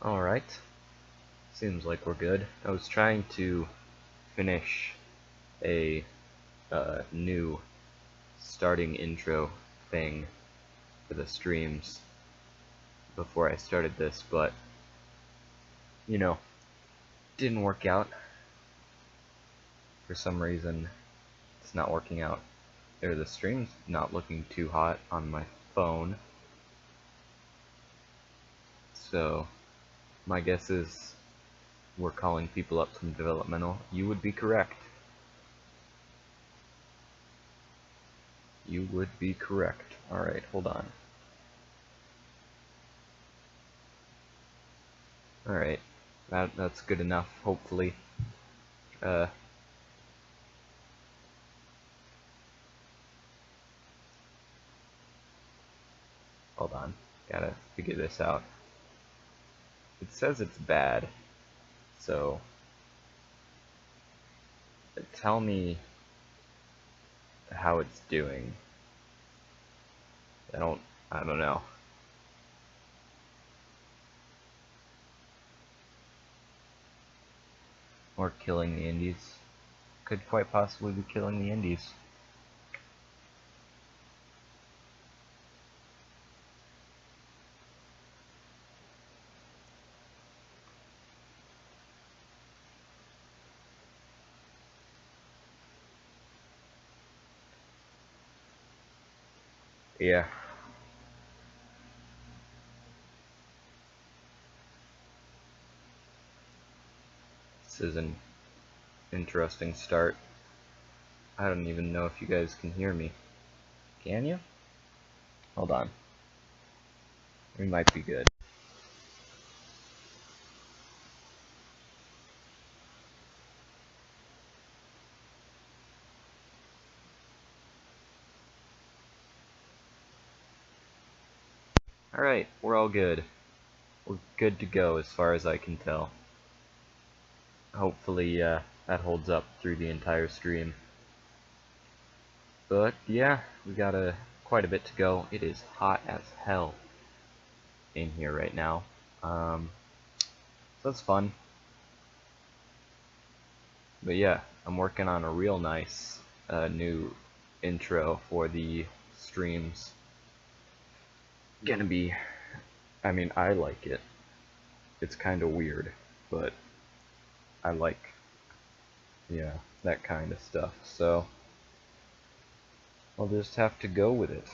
Alright, seems like we're good. I was trying to finish a new starting intro thing for the streams before I started this, but you know, didn't work out. For some reason, it's not working out. Or the stream's not looking too hot on my phone. So, my guess is we're calling people up from developmental. You would be correct. You would be correct. Alright, hold on. Alright, that's good enough, hopefully. Hold on, gotta figure this out. It says it's bad, so tell me how it's doing. I don't know. Or killing the indies. Could quite possibly be killing the indies. Yeah. This is an interesting start. I don't even know if you guys can hear me. Can you? Hold on. We might be good. Alright, we're all good. We're good to go as far as I can tell. Hopefully that holds up through the entire stream. But yeah, we got quite a bit to go. It is hot as hell in here right now. So that's fun. But yeah, I'm working on a real nice new intro for the streams. Gonna be, I mean, I like it. It's kind of weird, but I like, yeah, that kind of stuff. So I'll just have to go with it.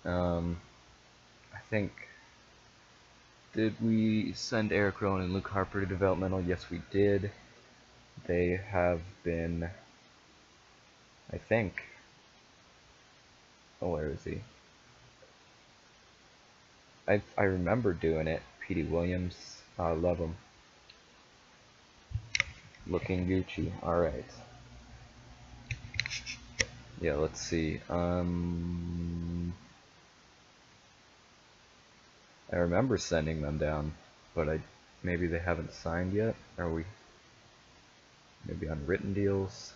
I think, did we send Eric Rowan and Luke Harper to developmental? Yes, we did. They have been, I think, oh, where is he? I remember doing it. P.D. Williams, I love him. Looking Gucci, alright. Yeah, let's see. I remember sending them down, but maybe they haven't signed yet. Are we maybe on written deals?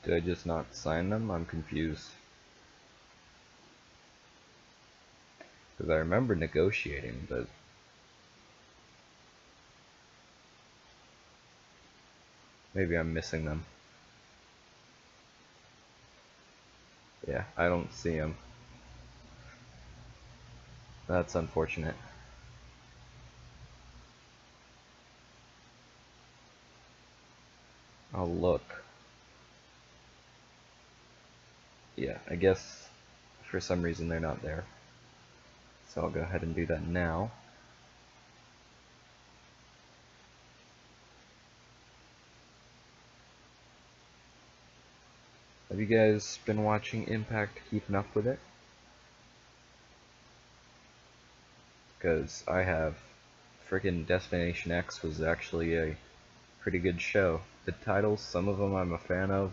Did I just not sign them? I'm confused. Because I remember negotiating, but maybe I'm missing them. Yeah, I don't see them. That's unfortunate. I'll look. Yeah, I guess for some reason they're not there. So I'll go ahead and do that now. Have you guys been watching Impact, keeping up with it? Because I have. Frickin' Destination X was actually a pretty good show. The titles, some of them I'm a fan of.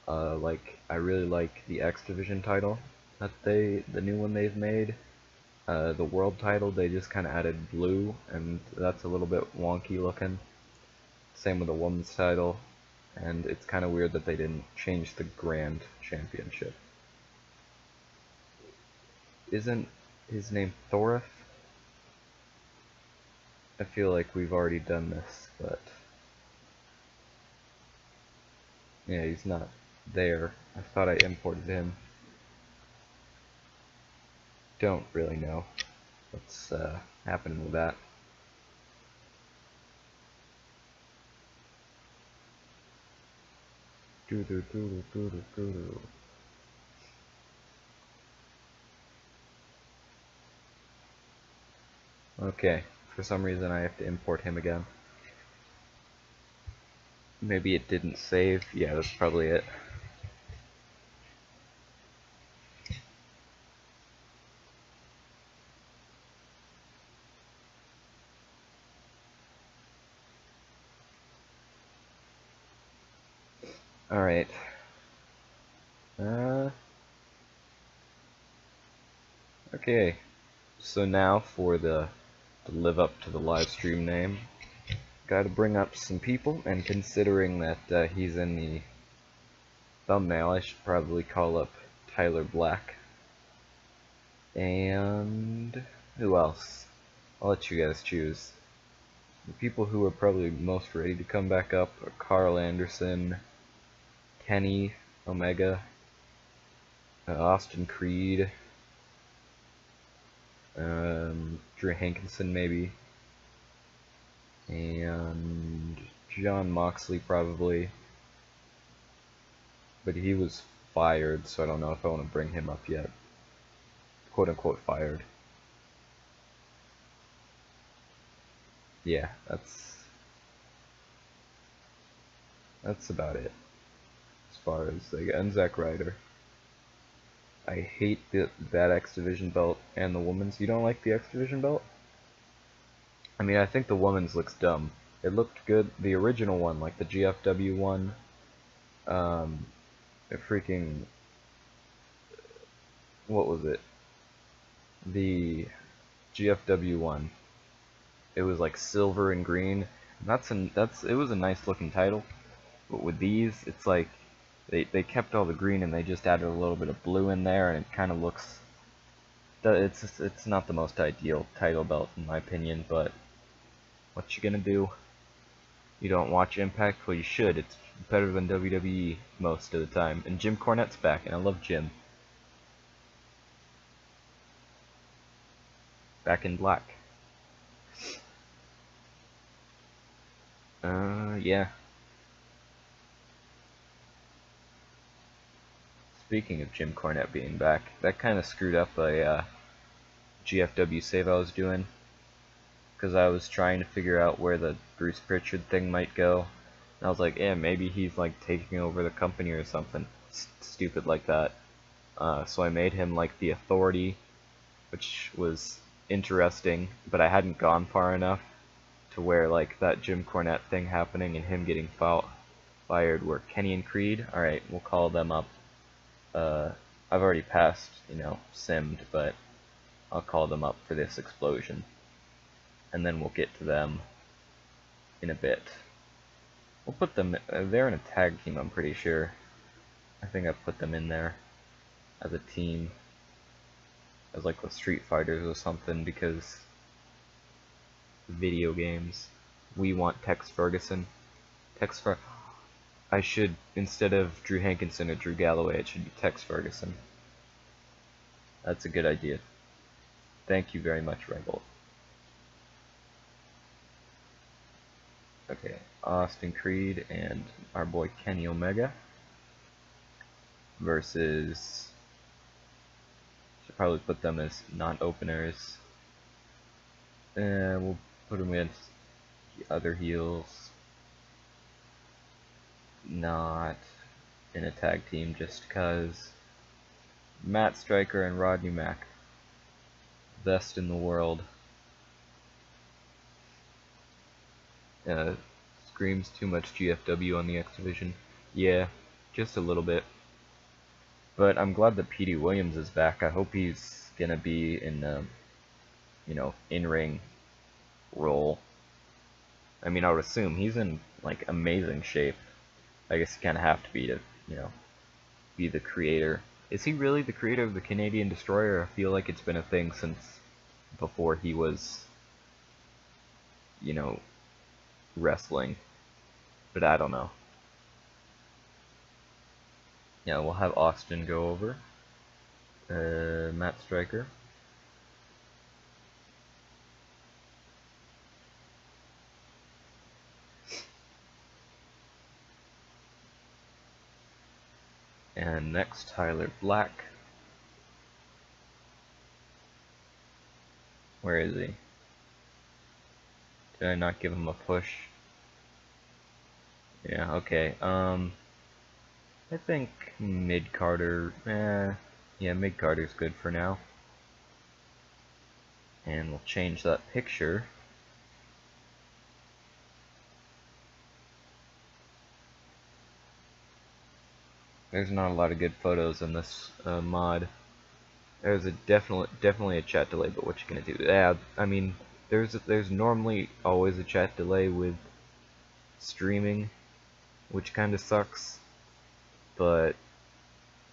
Like, I really like the X Division title that the new one they've made. The world title, they just kind of added blue, and that's a little bit wonky looking. Same with the women's title, and it's kind of weird that they didn't change the Grand Championship. Isn't his name Thorif? I feel like we've already done this, but yeah, he's not there. I thought I imported him. Don't really know what's happening with that. Okay, for some reason I have to import him again. Maybe it didn't save. Yeah, that's probably it. Alright. Okay. So now for to live up to the live stream name, gotta bring up some people, and considering that he's in the thumbnail, I should probably call up Tyler Black. And who else? I'll let you guys choose. The people who are probably most ready to come back up are Carl Anderson, Kenny Omega, Austin Creed, Drew Hankinson maybe, and John Moxley probably, but he was fired, so I don't know if I want to bring him up yet. Quote unquote fired. Yeah, that's about it as far as and Zack Ryder. I hate that X Division belt and the women's. You don't like the X Division belt? I mean, I think the women's looks dumb. It looked good. The original one, like the GFW one, it freaking, what was it? The GFW one. It was like silver and green. And it was a nice looking title. But with these, it's like they kept all the green and they just added a little bit of blue in there, and it kind of looks. It's not the most ideal title belt in my opinion, but what you gonna do? You don't watch Impact? Well, you should. It's better than WWE most of the time. And Jim Cornette's back, and I love Jim. Back in black. Yeah. Speaking of Jim Cornette being back, that kind of screwed up a GFW save I was doing, because I was trying to figure out where the Bruce Pritchard thing might go, and I was like, yeah, maybe he's like taking over the company or something stupid like that. So I made him like the Authority, which was interesting, but I hadn't gone far enough to where like that Jim Cornette thing happening and him getting fired were Kenny and Creed. Alright, we'll call them up. I've already passed, simmed, but I'll call them up for this explosion. And then we'll get to them in a bit. We'll put them, they're in a tag team, I'm pretty sure. I think I've put them in there as a team. As like the Street Fighters or something, because video games. We want Tex Ferguson. I should, instead of Drew Hankinson or Drew Galloway, it should be Tex Ferguson. That's a good idea. Thank you very much, Rebel. Okay, Austin Creed and our boy Kenny Omega versus, should probably put them as non-openers. And we'll put them against the other heels. Not in a tag team just cause. Matt Striker and Rodney Mack. Best in the world. screams too much GFW on the X Division. Yeah, just a little bit. But I'm glad that P.D. Williams is back. I hope he's gonna be in, you know, in-ring role. I mean, I would assume he's in, like, amazing shape. I guess you kind of have to be to, you know, be the creator. Is he really the creator of the Canadian Destroyer? I feel like it's been a thing since before he was, you know, wrestling. But I don't know. Yeah, we'll have Austin go over. Matt Stryker. And next, Tyler Black. Where is he? Did I not give him a push? Yeah, okay. I think mid-Carter, yeah, mid-Carter's good for now. And we'll change that picture. There's not a lot of good photos in this mod. There's a definitely a chat delay, but what you gonna do? Yeah, I mean, there's normally always a chat delay with streaming, which kind of sucks. But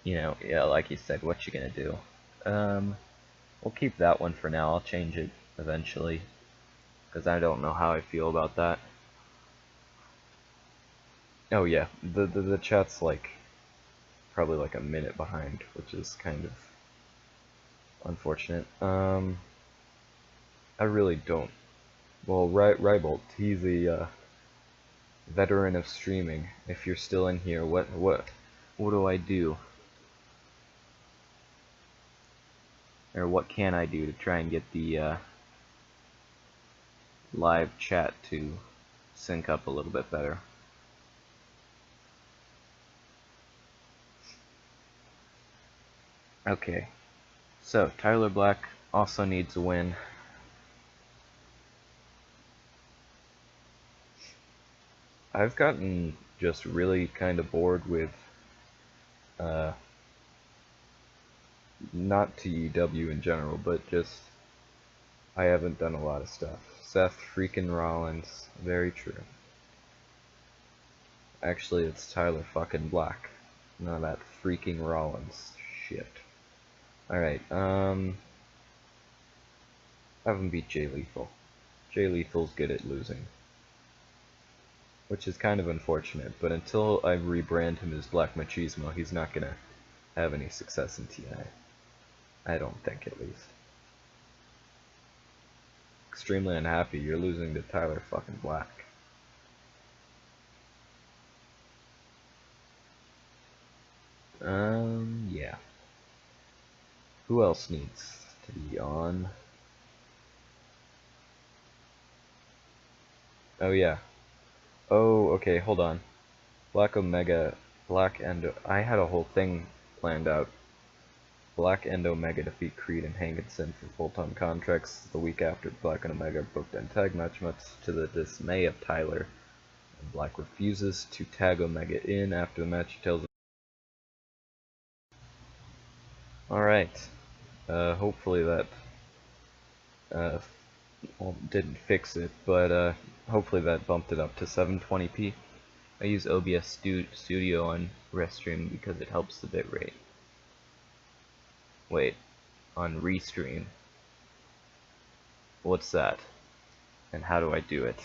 you know, yeah, like you said, what you gonna do? We'll keep that one for now. I'll change it eventually, because I don't know how I feel about that. Oh yeah, the chat's like probably like a minute behind, which is kind of unfortunate. I really don't. Well, Rybolt, he's a veteran of streaming. If you're still in here, what do I do? Or what can I do to try and get the live chat to sync up a little bit better? Okay, so Tyler Black also needs a win. I've gotten just really kind of bored with not TEW in general, but just I haven't done a lot of stuff. Seth freaking Rollins, very true. Actually, it's Tyler fucking Black, not that freaking Rollins shit. Alright, have him beat Jay Lethal. Jay Lethal's good at losing, which is kind of unfortunate, but until I rebrand him as Black Machismo, he's not gonna have any success in TNA. I don't think, at least. Extremely unhappy, you're losing to Tyler fucking Black. Yeah. Who else needs to be on? Oh yeah. Oh, okay, hold on. Black and I had a whole thing planned out. Black and Omega defeat Creed and Hankinson for full-time contracts the week after Black and Omega booked a tag match, much to the dismay of Tyler. And Black refuses to tag Omega in. After the match, he tells him, alright, hopefully that well, didn't fix it, but hopefully that bumped it up to 720p. I use OBS Studio on Restream because it helps the bitrate. Wait, on Restream. What's that? And how do I do it?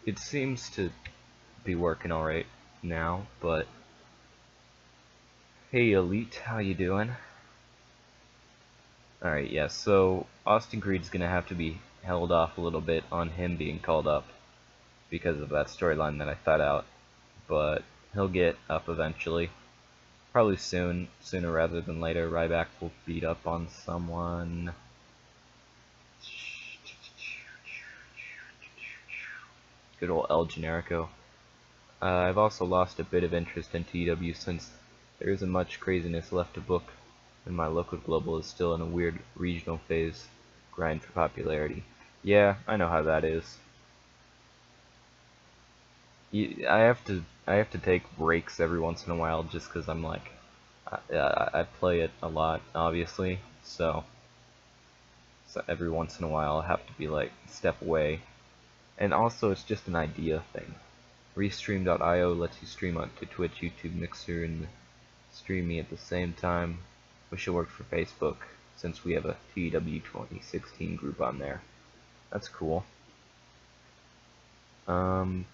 It seems to be working alright now, but hey Elite, how you doing? Alright, yeah, so Austin Creed's gonna have to be held off a little bit on him being called up because of that storyline that I thought out, but he'll get up eventually. Probably sooner rather than later. Ryback will beat up on someone. Good old El Generico. I've also lost a bit of interest in TEW since there isn't much craziness left to book, and my local global is still in a weird regional phase grind for popularity. Yeah, I know how that is. I have to take breaks every once in a while just because I'm like I play it a lot, obviously, so every once in a while I have to be like step away. And also it's just an idea thing. Restream.io lets you stream onto Twitch, YouTube, Mixer, and stream me at the same time. Wish it worked for Facebook, since we have a TEW 2016 group on there. That's cool. I'll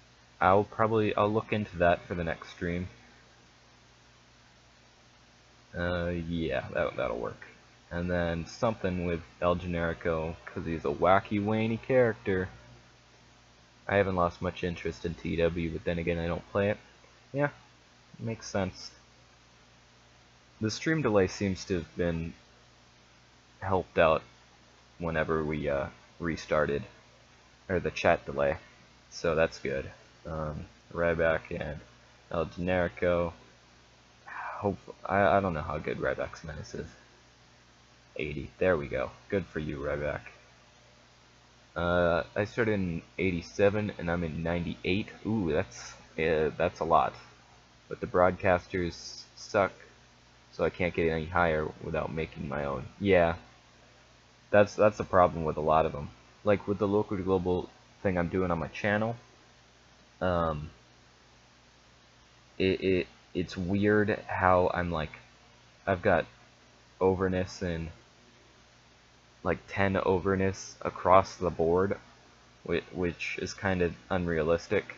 look into that for the next stream. Yeah, that'll work. And then something with El Generico, because he's a wacky, whiny character. I haven't lost much interest in TEW, but then again, I don't play it. Yeah, makes sense. The stream delay seems to have been helped out whenever we restarted, or the chat delay, so that's good. Ryback and El Generico. I don't know how good Ryback's Menace is. 80. There we go. Good for you, Ryback. I started in 87 and I'm in 98. Ooh, that's a lot. But the broadcasters suck, so I can't get any higher without making my own. Yeah, that's the problem with a lot of them. Like with the local to global thing I'm doing on my channel, it's weird how I'm like, I've got overness and like 10 overness across the board, which is kind of unrealistic,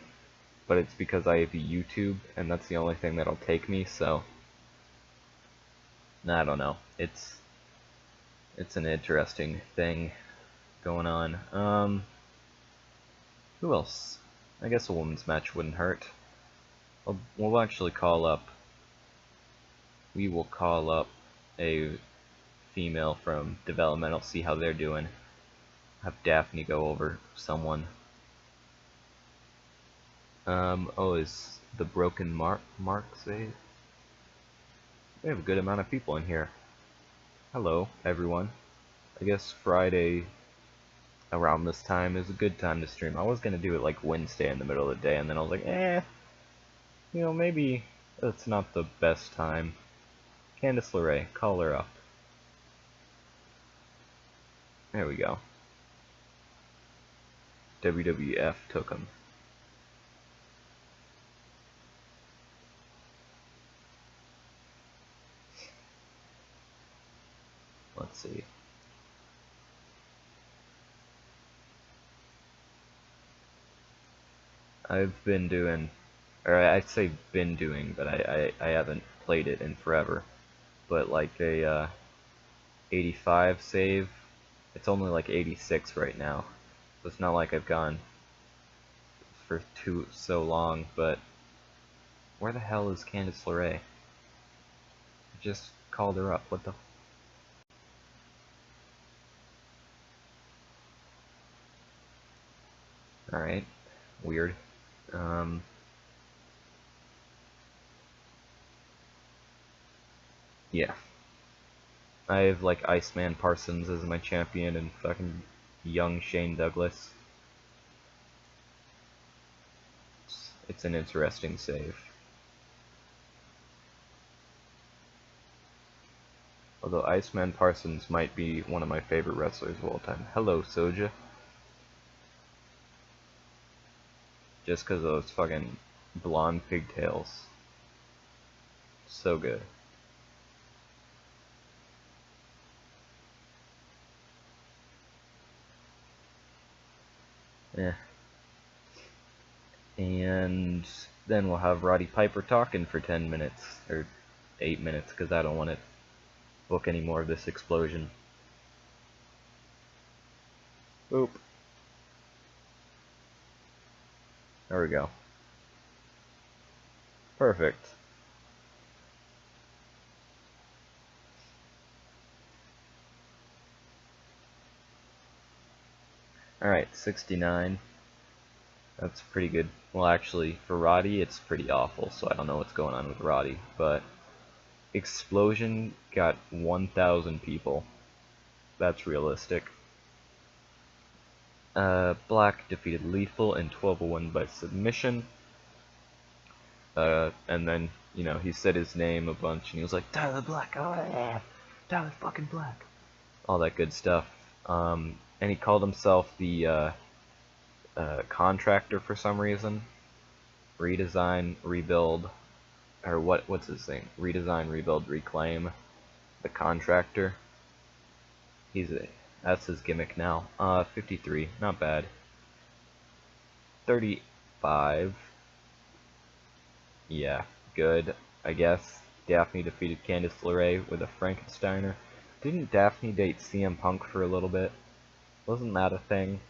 but it's because I have YouTube and that's the only thing that'll take me, so I don't know. It's an interesting thing going on. Who else? I guess a women's match wouldn't hurt. We'll actually call up. We will call up a female from developmental, see how they're doing. Have Daphne go over someone. Oh, is the broken Mark saved? We have a good amount of people in here. Hello, everyone. I guess Friday around this time is a good time to stream. I was gonna do it like Wednesday in the middle of the day, and then I was like, you know, maybe that's not the best time. Candice LeRae, call her up. There we go. WWF took him. Let's see. I've been doing, or I'd say been doing, but I haven't played it in forever. But like a 85 save, it's only like 86 right now. So it's not like I've gone for so long, but where the hell is Candice LeRae? I just called her up. What the? Alright. Weird. Yeah. I have like Iceman Parsons as my champion and fucking young Shane Douglas. It's an interesting save. Although Iceman Parsons might be one of my favorite wrestlers of all time. Hello, Soja. Just because of those fucking blonde pigtails. So good. Yeah. And then we'll have Roddy Piper talking for 10 minutes, or 8 minutes, because I don't want to book any more of this explosion. Boop. There we go. Perfect. Alright, 69. That's pretty good. Well, actually, for Roddy, it's pretty awful, so I don't know what's going on with Roddy. But Explosion got 1,000 people. That's realistic. Black defeated Lethal in 1201 by submission. And then, you know, he said his name a bunch, and he was like, Tyler Black, oh yeah, Tyler fucking Black. All that good stuff. And he called himself the contractor for some reason. Redesign, rebuild, or what's his thing? Redesign, rebuild, reclaim. The contractor. That's his gimmick now. 53, not bad. 35. Yeah, good, I guess. Daphne defeated Candice LeRae with a Frankensteiner. Didn't Daphne date CM Punk for a little bit? Wasn't that a thing?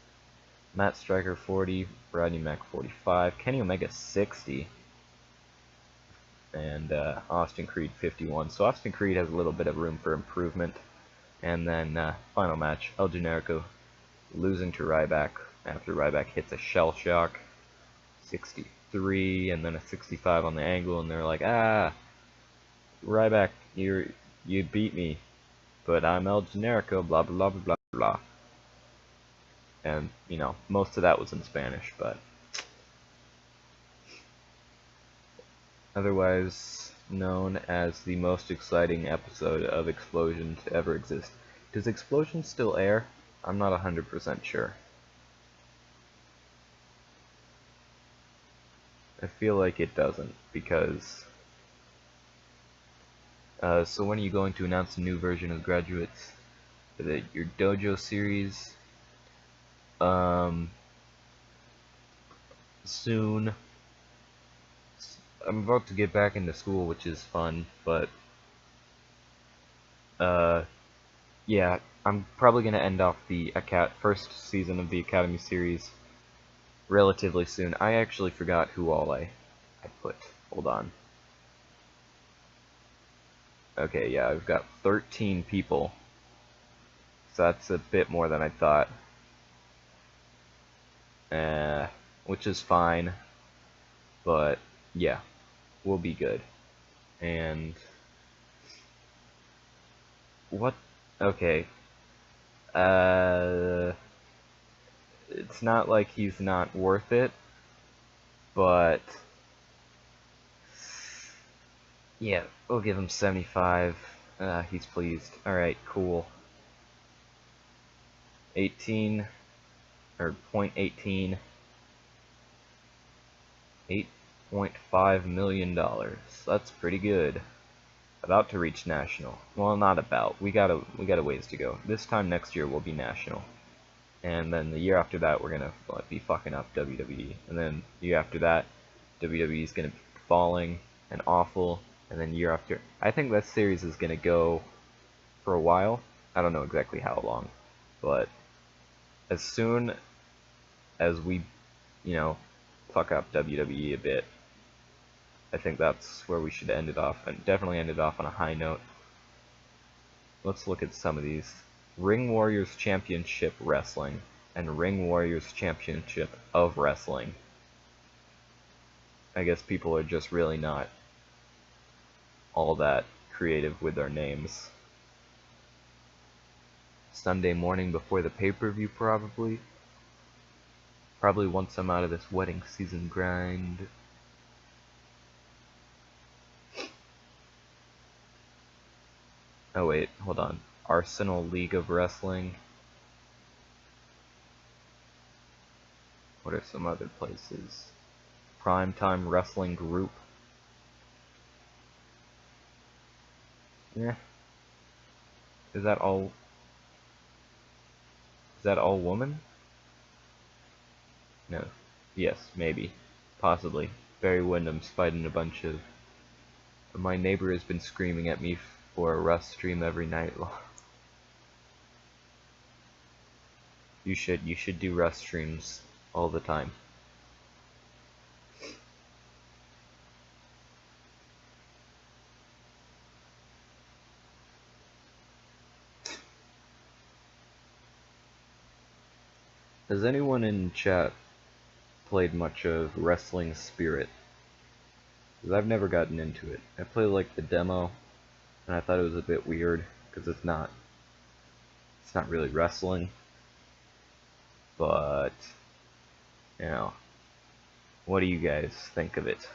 Matt Striker 40, Rodney Mack 45, Kenny Omega 60, and Austin Creed 51. So Austin Creed has a little bit of room for improvement. And then final match, El Generico losing to Ryback after Ryback hits a shell shock. 63, and then a 65 on the angle, and they're like, ah, Ryback, you beat me, but I'm El Generico, blah blah blah blah blah. And, you know, most of that was in Spanish, but otherwise known as the most exciting episode of Explosion to ever exist. Does Explosion still air? I'm not 100% sure. I feel like it doesn't, because so when are you going to announce a new version of Graduates? Your dojo series? Soon. I'm about to get back into school, which is fun, but yeah, I'm probably gonna end off the first season of the Academy series relatively soon. I actually forgot who all I put. Hold on. Okay, yeah, I've got 13 people, so that's a bit more than I thought. Which is fine, but yeah, we'll be good. And what? Okay. It's not like he's not worth it, but yeah, we'll give him 75. He's pleased. Alright, cool. 18, or 0.18, $8.5 million. That's pretty good. About to reach national. Well, not about. We got a ways to go. This time next year we'll be national. And then the year after that we're gonna be fucking up WWE. And then the year after that, WWE's gonna be falling and awful. And then year after, I think this series is gonna go for a while. I don't know exactly how long, but as soon as we, you know, fuck up WWE a bit, I think that's where we should end it off, and definitely end it off on a high note. Let's look at some of these. Ring Warriors Championship Wrestling and Ring Warriors Championship of Wrestling. I guess people are just really not all that creative with their names. Sunday morning before the pay-per-view, probably. Probably once I'm out of this wedding season grind. Oh wait, hold on. Arsenal League of Wrestling. What are some other places? Primetime Wrestling Group. Yeah. Is that all woman? No. Yes, maybe. Possibly. Barry Windham's fighting a bunch of... My neighbor has been screaming at me for a Rust stream every night. You should do Rust streams all the time. Has anyone in chat played much of Wrestling Spirit? Because I've never gotten into it. I played like the demo, and I thought it was a bit weird because it's not really wrestling. But you know, what do you guys think of it?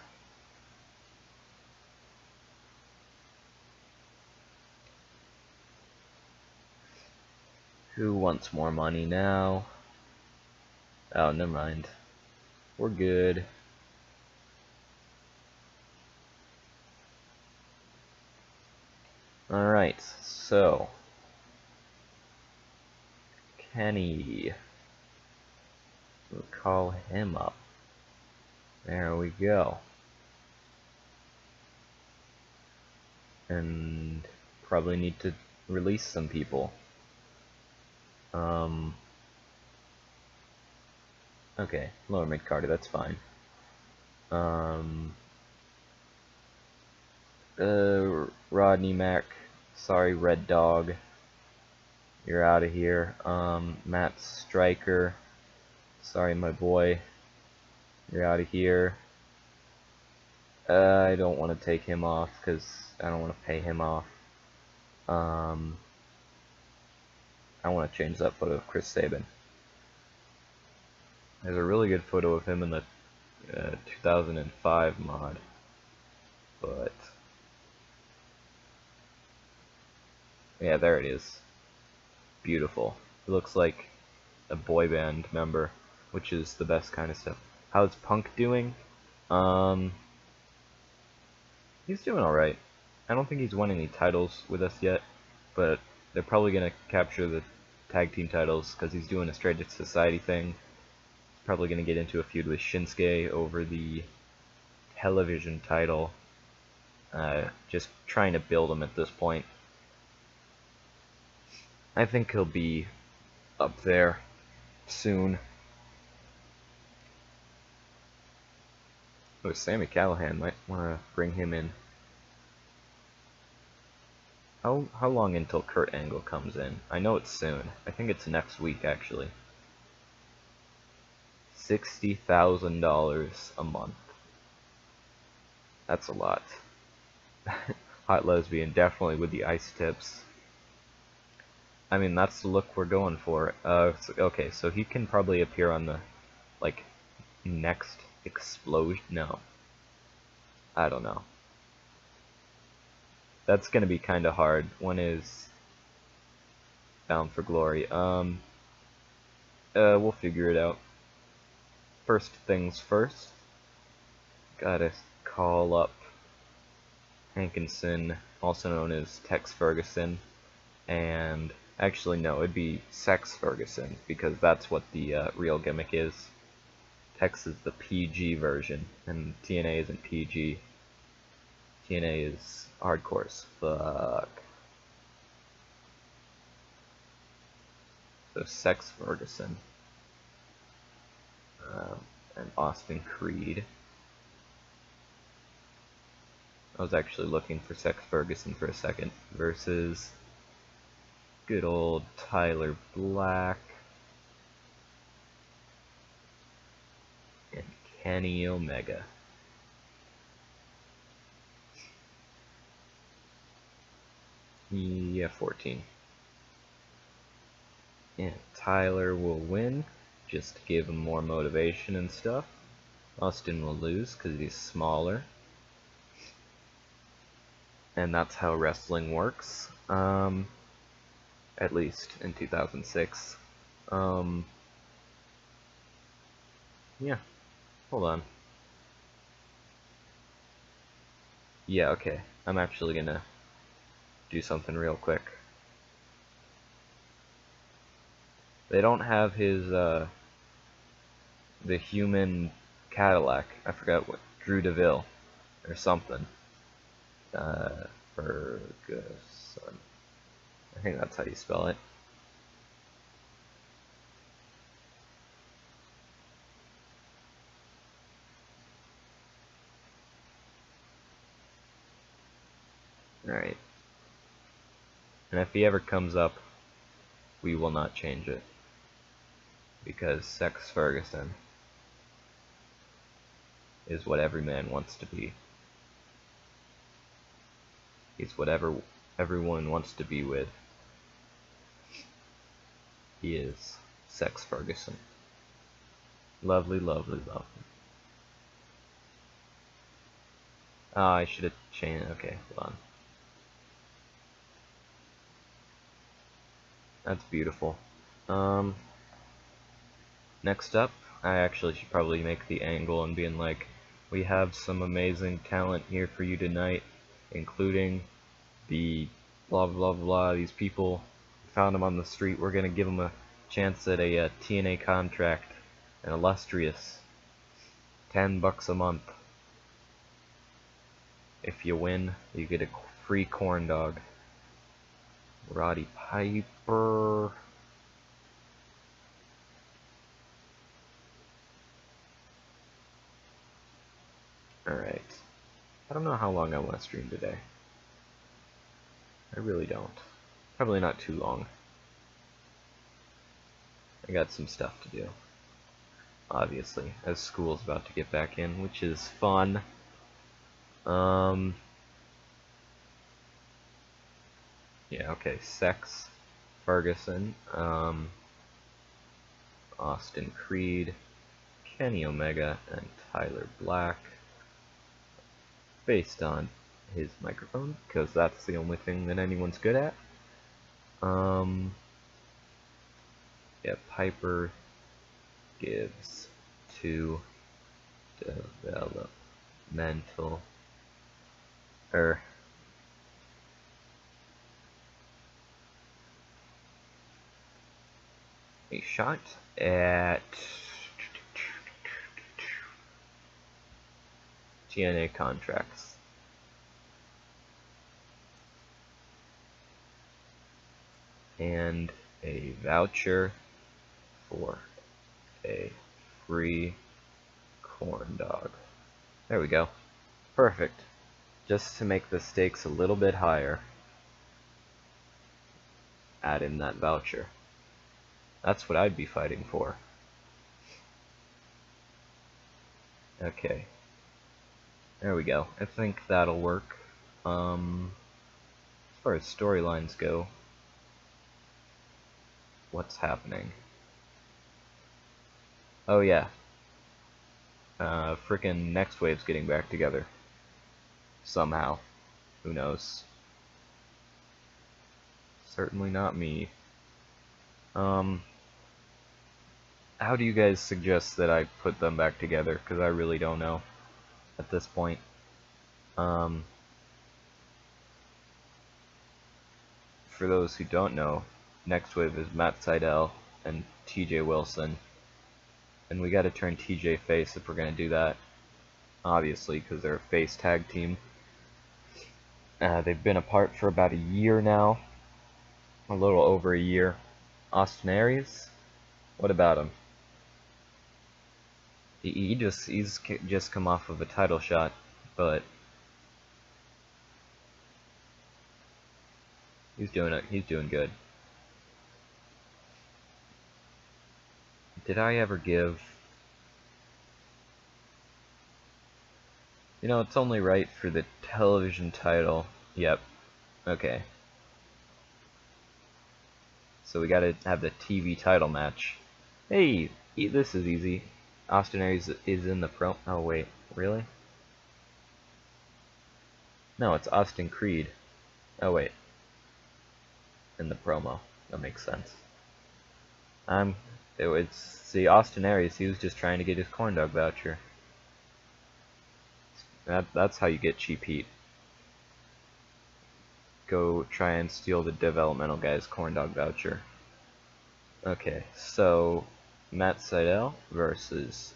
Who wants more money now? Oh, never mind. We're good. Alright, so Kenny. We'll call him up. There we go. And probably need to release some people. Okay, lower mid Carter, that's fine. Rodney Mac, sorry Red Dog, you're out of here. Matt Stryker, sorry my boy, you're out of here. I don't want to take him off because I don't want to pay him off. I want to change that photo of Chris Sabin. There's a really good photo of him in the 2005 mod, but yeah, there it is. Beautiful. It looks like a boy band member, which is the best kind of stuff. How's Punk doing? He's doing alright. I don't think he's won any titles with us yet, but they're probably going to capture the tag team titles because he's doing a Straight Edge Society thing. Probably going to get into a feud with Shinsuke over the television title. Just trying to build him at this point. I think he'll be up there soon. Oh, Sami Callihan, might want to bring him in. How long until Kurt Angle comes in? I know it's soon. I think it's next week, actually. $60,000 a month. That's a lot. Hot lesbian, definitely with the ice tips. I mean, that's the look we're going for. Okay, so he can probably appear on the, like, next explosion. No. I don't know. That's gonna be kinda hard. One is Bound for Glory. We'll figure it out. First things first. Gotta call up Hankinson, also known as Tex Ferguson, and actually no, it'd be Sex Ferguson, because that's what the real gimmick is. Tex is the PG version, and TNA isn't PG. TNA is hardcore as fuck. So Sex Ferguson. And Austin Creed. I was actually looking for Sex Ferguson for a second. Versus good old Tyler Black. And Kenny Omega. Yeah, 14. And Tyler will win, just to give him more motivation and stuff. Austin will lose because he's smaller. And that's how wrestling works. At least in 2006. Yeah. Hold on. Yeah, okay. I'm actually gonna do something real quick. They don't have his, the human Cadillac. I forgot what. Drew DeVille. Or something. Ferguson. I think that's how you spell it. Alright. And if he ever comes up, we will not change it. Because Sex Ferguson is what every man wants to be. He's whatever everyone wants to be with. He is Sex Ferguson. Lovely, lovely, lovely. Ah, I should have changed. Okay, hold on. That's beautiful. Next up, I actually should probably make the angle and being like, we have some amazing talent here for you tonight, including the blah blah blah, these people. We found them on the street. We're gonna give them a chance at a TNA contract, an illustrious $10 a month. If you win, you get a free corn dog. Roddy Piper. Alright. I don't know how long I want to stream today. I really don't. Probably not too long. I got some stuff to do. Obviously, as school's about to get back in, which is fun. Yeah, okay, Sex, Ferguson, Austin Creed, Kenny Omega, and Tyler Black. Based on his microphone, because that's the only thing that anyone's good at. Yeah, Piper gives to developmental, a shot at TNA contracts. And a voucher for a free corn dog. There we go. Perfect. Just to make the stakes a little bit higher, add in that voucher. That's what I'd be fighting for. Okay. There we go. I think that'll work. As far as storylines go, what's happening? Oh yeah. Frickin' Next Wave's getting back together. Somehow. Who knows? Certainly not me. How do you guys suggest that I put them back together? Because I really don't know at this point. For those who don't know, Next Wave is Matt Sydal and TJ Wilson. And we gotta turn TJ face if we're gonna do that. Obviously, because they're a face tag team. They've been apart for about a year now. A little over a year. Austin Aries? What about him? He's just come off of a title shot, but he's doing good. Did I ever give? You know, it's only right for the television title. Yep. Okay. So we gotta have the TV title match. Hey, this is easy. Austin Aries is in the pro. Oh wait, really? No, it's Austin Creed. Oh wait. In the promo. That makes sense. See, Austin Aries, he was just trying to get his corn dog voucher. That's how you get cheap heat. Go try and steal the developmental guy's corn dog voucher. Okay, so Matt Sydal versus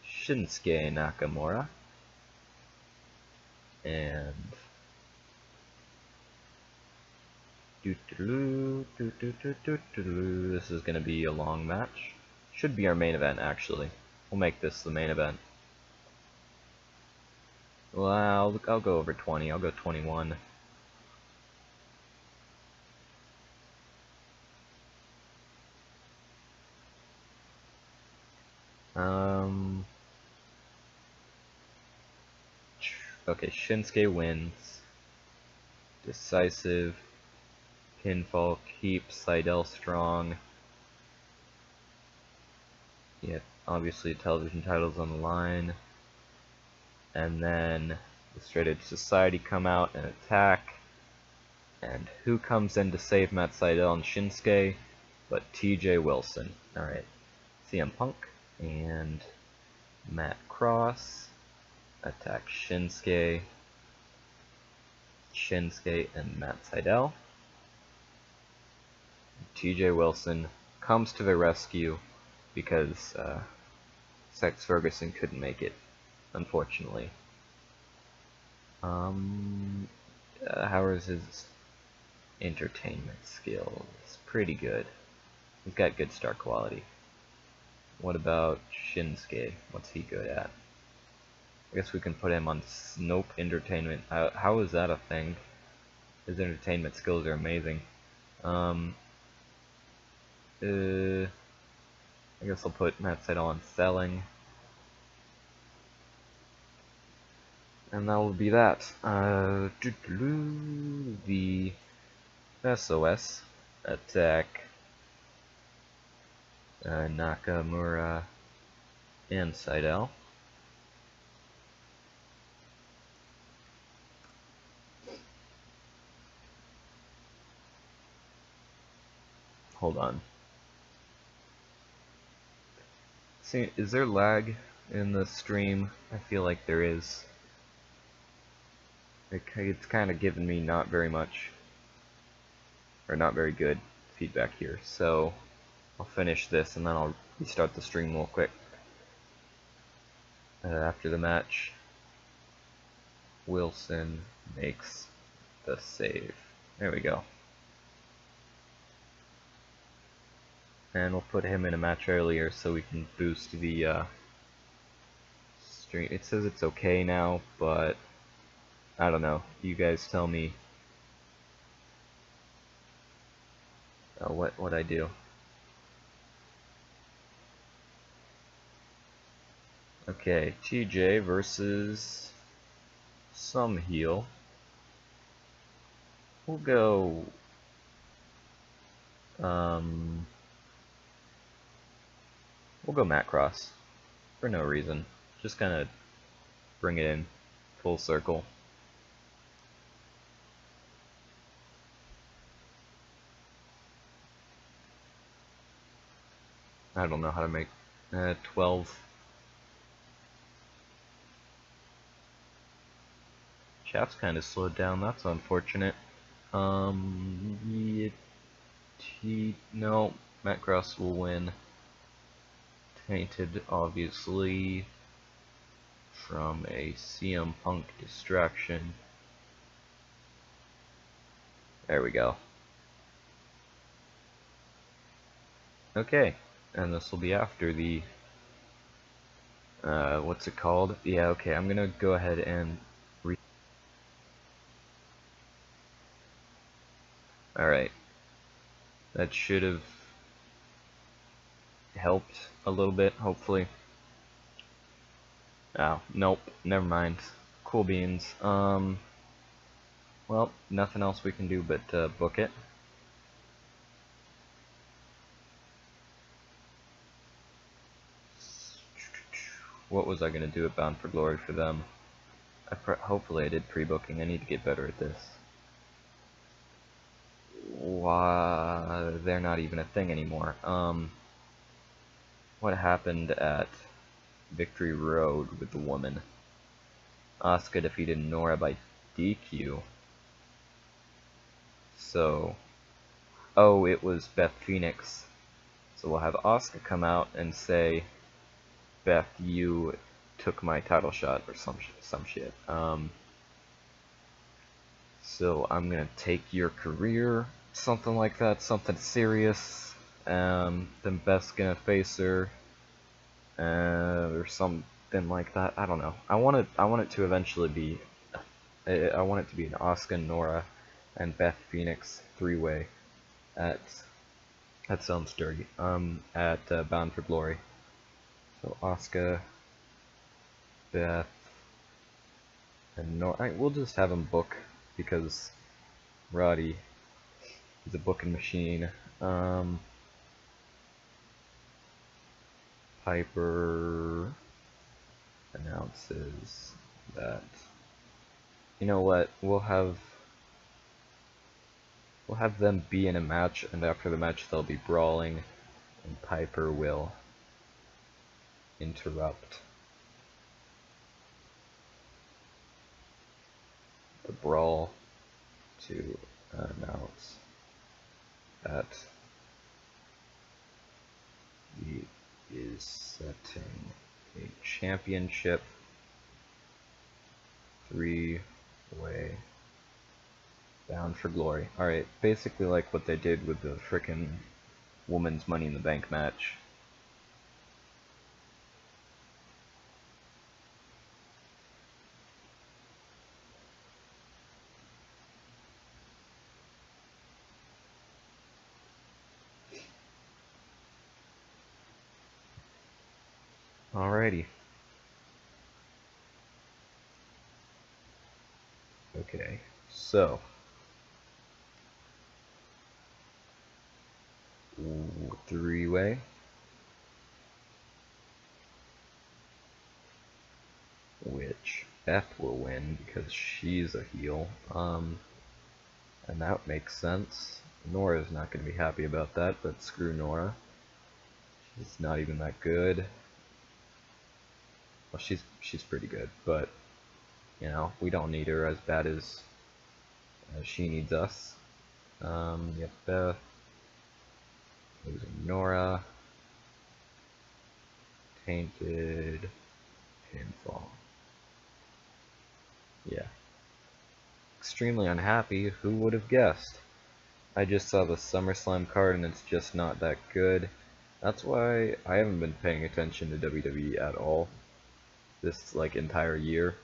Shinsuke Nakamura. And this is going to be a long match. Should be our main event, actually. We'll make this the main event. Well, I'll go over 20. I'll go 21. Okay, Shinsuke wins. Decisive. Pinfall keeps Sydal strong. Yeah, obviously television titles on the line. And then the Straight Edge Society come out and attack. And who comes in to save Matt Sydal and Shinsuke? but TJ Wilson. Alright, CM Punk and Matt Cross attack Shinsuke and Matt Sydal. TJ Wilson comes to the rescue because Sex Ferguson couldn't make it, unfortunately. How is his entertainment skills? Pretty good. He's got good star quality. What about Shinsuke? What's he good at? I guess we can put him on Snope Entertainment. How is that a thing? His entertainment skills are amazing. I guess I'll put Matt Sydal on selling. And that will be that. The SOS attack Nakamura and Sydal. Hold on. See, is there lag in the stream? I feel like there is. It's kind of giving me not very much, or not very good feedback here. So I'll finish this and then I'll restart the stream real quick. After the match, Wilson makes the save. There we go. And we'll put him in a match earlier so we can boost the stream. It says it's okay now, but I don't know. You guys tell me what I do. Okay, TJ versus some heel. We'll go Matt Cross for no reason. Just kind of bring it in full circle. I don't know how to make 12. Chat's kind of slowed down. That's unfortunate. No, Matt Cross will win. Tainted, obviously, from a CM Punk distraction. There we go. Okay, and this will be after the what's it called? Yeah, okay, I'm gonna go ahead and alright. That should have helped a little bit, hopefully. Oh, nope, never mind. Cool beans. Well, nothing else we can do but book it. What was I gonna do at Bound for Glory for them? Hopefully I did pre-booking. I need to get better at this. Why, they're not even a thing anymore. What happened at Victory Road with the woman? Asuka defeated Nora by DQ. So, oh, it was Beth Phoenix. So we'll have Asuka come out and say, Beth, you took my title shot, or some shit. So I'm gonna take your career, something like that, something serious. Then Beth's gonna face her, or something like that. I don't know. I want it to eventually be. I want it to be an Asuka, Nora, and Beth Phoenix three-way at. That sounds dirty. At Bound for Glory. So Asuka, Beth, and Nora. We'll just have them book because Roddy is a booking machine. Piper announces that, you know what, we'll have We'll have them be in a match, and after the match they'll be brawling, and Piper will interrupt the brawl to announce that he is setting a championship 3-way Bound for Glory. Alright, basically like what they did with the frickin' women's Money in the Bank match. Alrighty. Okay, so 3-way. Which Beth will win because she's a heel. And that makes sense. Nora's not going to be happy about that, but screw Nora. She's not even that good. Well, she's pretty good, but you know, we don't need her as bad as she needs us. Yep, Beth. Losing Nora. Tainted. Pinfall. Yeah. Extremely unhappy. Who would have guessed? I just saw the SummerSlam card and it's just not that good. That's why I haven't been paying attention to WWE at all this like entire year.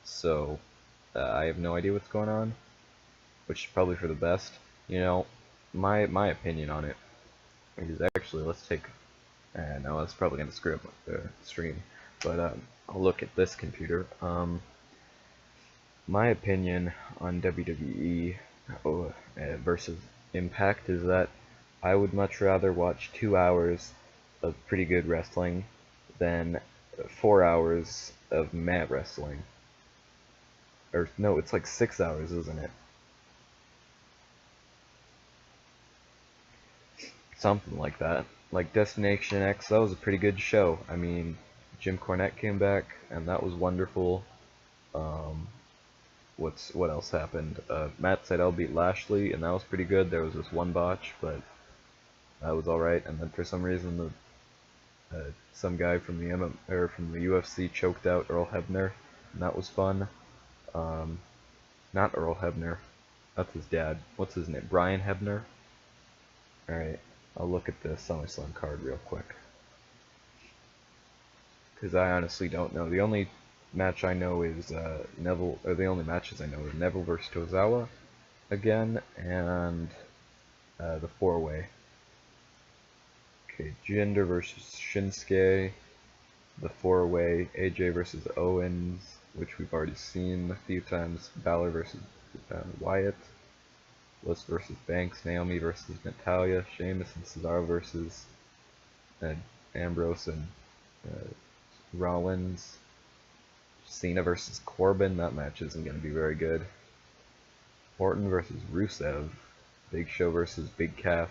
So I have no idea what's going on, which is probably for the best. You know, my opinion on it is actually, let's take. No, that's probably gonna screw up the stream. But I'll look at this computer. My opinion on WWE versus Impact is that I would much rather watch 2 hours of pretty good wrestling than 4 hours of mad wrestling. Or no, it's like 6 hours, isn't it? Something like that. Like Destination X, that was a pretty good show. I mean, Jim Cornette came back, and that was wonderful. What else happened? Matt Sydal beat Lashley, and that was pretty good. There was this one botch, but that was all right. And then for some reason, some guy from the UFC choked out Earl Hebner, and that was fun. Not Earl Hebner. That's his dad. What's his name? Brian Hebner. All right, I'll look at the SummerSlam card real quick, because I honestly don't know. The only match I know is Neville, or the only matches I know is Neville versus Tozawa again, and the 4-way. Okay, Jinder versus Shinsuke, the 4-way, AJ versus Owens, which we've already seen a few times, Balor versus Wyatt, Bliss versus Banks, Naomi versus Natalya, Sheamus and Cesaro versus Ambrose and Rollins, Cena versus Corbin, that match isn't going to be very good. Orton versus Rusev, Big Show versus Big Calf,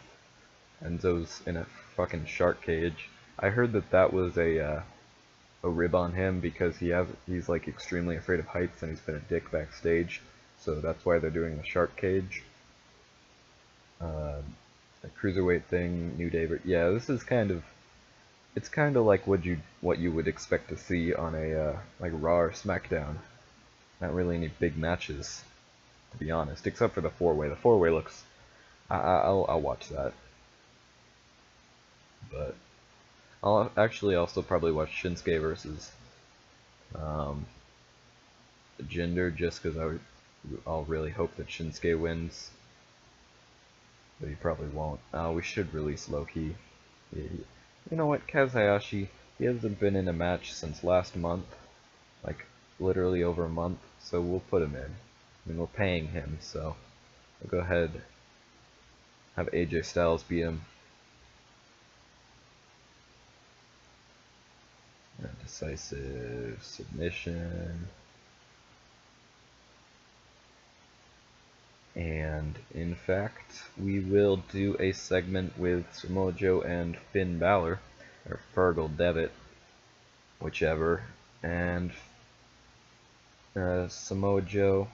Enzo's in a fucking shark cage. I heard that that was a rib on him because he's like extremely afraid of heights and he's been a dick backstage, so that's why they're doing the shark cage. A cruiserweight thing, New Day, yeah, this is kind of, it's kind of like what you would expect to see on a like Raw or SmackDown. Not really any big matches, to be honest, except for the 4-way. The 4-way looks, I'll watch that, but I'll actually also probably watch Shinsuke versus Jinder, just because I'll really hope that Shinsuke wins, but he probably won't. We should release Loki. You know what, Kaz Hayashi, he hasn't been in a match since last month, like literally over a month, so we'll put him in. I mean, we're paying him, so we'll go ahead, have AJ Styles beat him. Decisive submission. And in fact, we will do a segment with Samoa Joe and Finn Balor, or Fergal Devitt, whichever. And Samoa Joe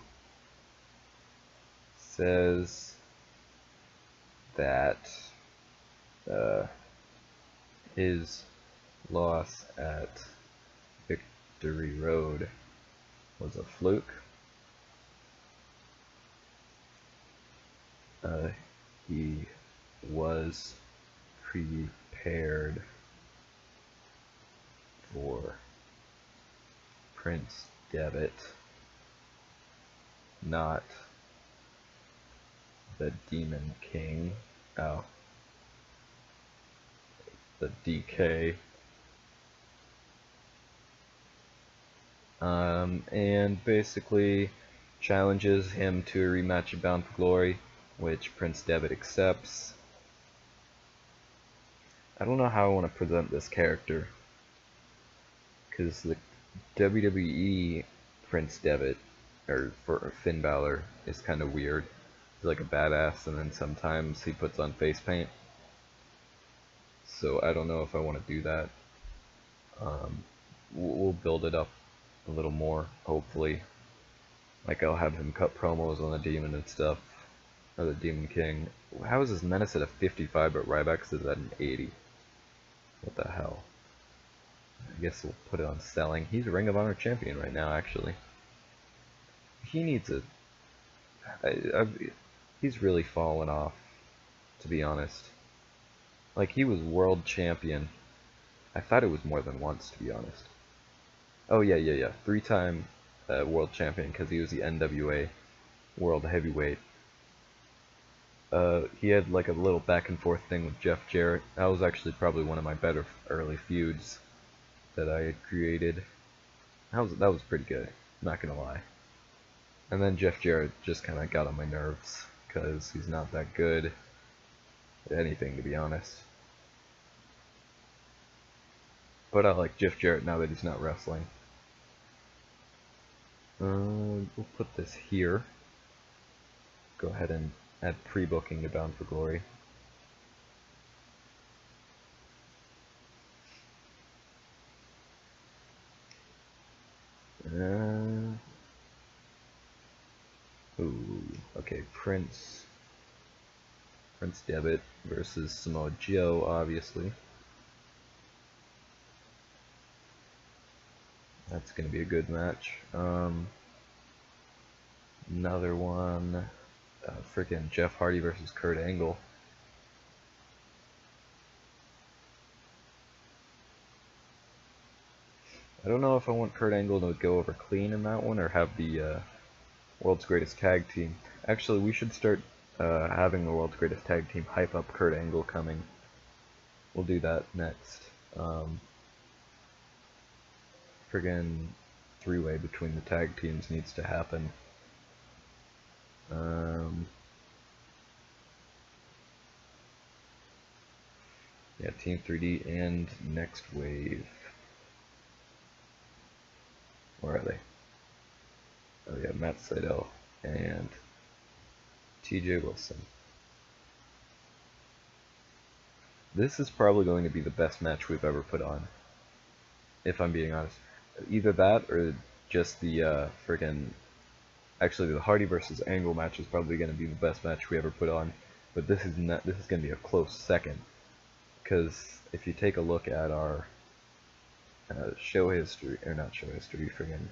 says that his loss at Victory Road was a fluke. He was prepared for Prince Devitt, not the Demon King. Oh. The DK. And basically challenges him to a rematch of Bound for Glory, which Prince Devitt accepts. I don't know how I want to present this character, because the WWE Prince Devitt, or for Finn Balor, is kind of weird. He's like a badass, and then sometimes he puts on face paint. So I don't know if I want to do that. We'll build it up a little more, hopefully. Like I'll have him cut promos on the Demon and stuff, or the Demon King. How is his menace at a 55 but Ryback's is at an 80? What the hell? I guess we'll put it on selling. He's a Ring of Honor champion right now, actually. He needs a... he's really fallen off, to be honest. Like, he was world champion. I thought it was more than once, to be honest. Oh, yeah. 3-time world champion, because he was the NWA World Heavyweight. He had like a little back and forth thing with Jeff Jarrett. That was actually probably one of my better early feuds that I had created. That was pretty good, not gonna lie. And then Jeff Jarrett just kind of got on my nerves, because he's not that good at anything, to be honest. But I like Jeff Jarrett now that he's not wrestling. We'll put this here. Go ahead and add pre-booking to Bound for Glory. Ooh, okay, Prince Devitt versus Samoa Joe, obviously. That's gonna be a good match. Another one, freaking Jeff Hardy versus Kurt Angle. I don't know if I want Kurt Angle to go over clean in that one, or have the World's Greatest Tag Team. Actually, we should start having the World's Greatest Tag Team hype up Kurt Angle coming. We'll do that next. Friggin' three-way between the tag teams needs to happen. Yeah, Team 3D and Next Wave. Where are they? Oh yeah, Matt Sydal and TJ Wilson. This is probably going to be the best match we've ever put on, if I'm being honest. Either that or just the actually the Hardy versus Angle match is probably going to be the best match we ever put on, but this is going to be a close second, because if you take a look at our show history, or not show history, friggin'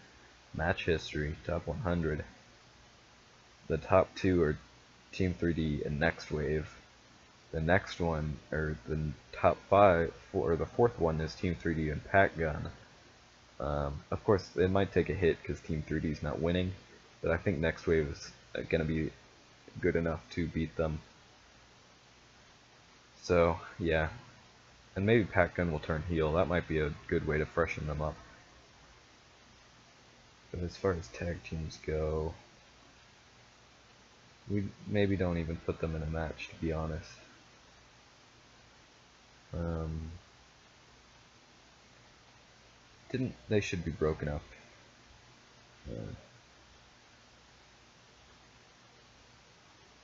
match history, top 100, the top two are Team 3D and Next Wave. The next one, or the top 5, or the fourth one, is Team 3D and Pac Gun. Of course, it might take a hit because Team 3D is not winning, but I think Next Wave is going to be good enough to beat them. So, yeah. And maybe Pac Gun will turn heel. That might be a good way to freshen them up. But as far as tag teams go, we maybe don't even put them in a match, to be honest. They should be broken up.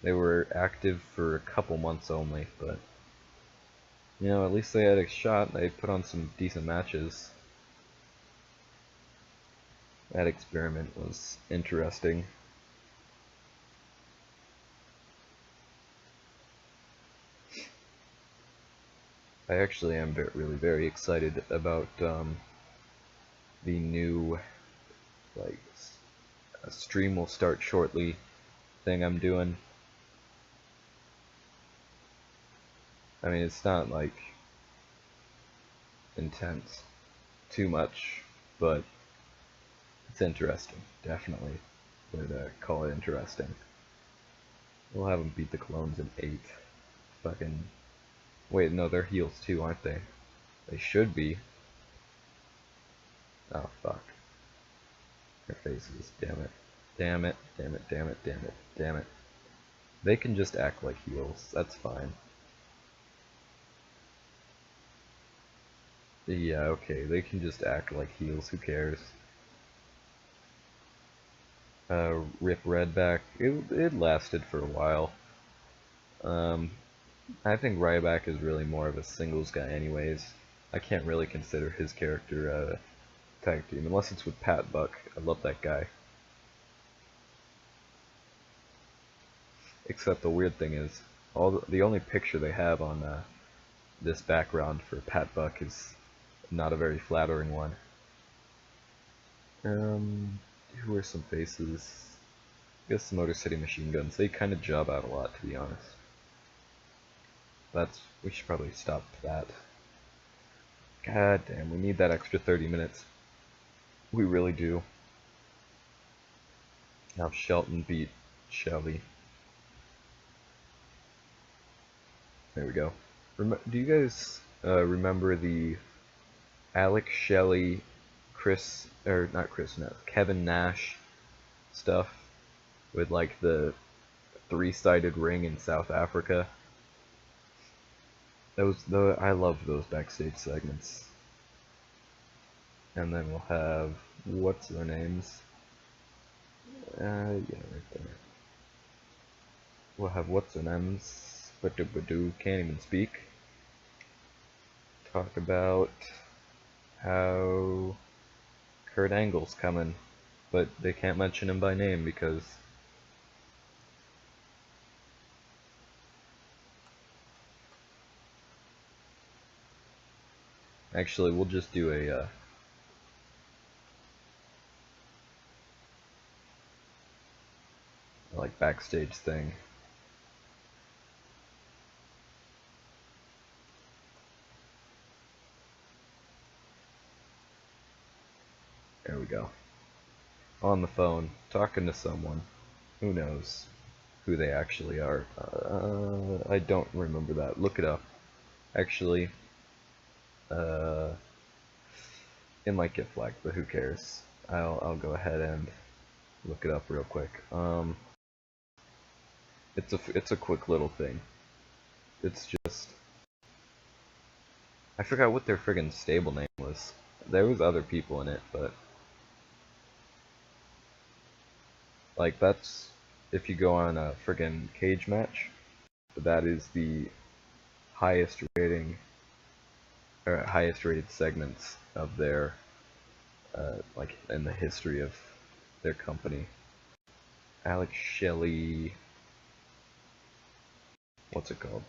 They were active for a couple months only, but you know, at least they had a shot. They put on some decent matches. That experiment was interesting. I actually am really very excited about the new, like, a stream will start shortly thing I'm doing. I mean, it's not like intense too much, but it's interesting. Definitely would call it interesting. We'll have them beat the clones in 8. Fucking wait, no, they're heels too, aren't they? They should be. Oh fuck. Their faces. Damn it. Damn it. Damn it. Damn it. Damn it. Damn it. They can just act like heels. That's fine. Yeah, okay. They can just act like heels. Who cares? Rip Redback. It lasted for a while. I think Ryback is really more of a singles guy anyways. I can't really consider his character a tag team, unless it's with Pat Buck. I love that guy. Except the weird thing is, the only picture they have on this background for Pat Buck is not a very flattering one. Who are some faces? I guess the Motor City Machine Guns. They kind of job out a lot, to be honest. We should probably stop that. God damn, we need that extra 30 minutes. We really do. Now Shelton beat Shelly. There we go. Do you guys remember the Alex Shelley, Kevin Nash stuff with like the 3-sided ring in South Africa? I love those backstage segments. And then we'll have what's their names? Yeah, right there. We'll have what's their names? Can't even speak. Talk about how Kurt Angle's coming, but they can't mention him by name because actually we'll just do a like backstage thing. There we go. On the phone, talking to someone. Who knows who they actually are? I don't remember that. Look it up. Actually, it might get flagged, but who cares? I'll go ahead and look it up real quick. It's a quick little thing. It's just I forgot what their friggin' stable name was. There was other people in it, but like that's if you go on a friggin' cage match, that is the highest rating or highest rated segments of their like in the history of their company. Alex Shelley, what's it called?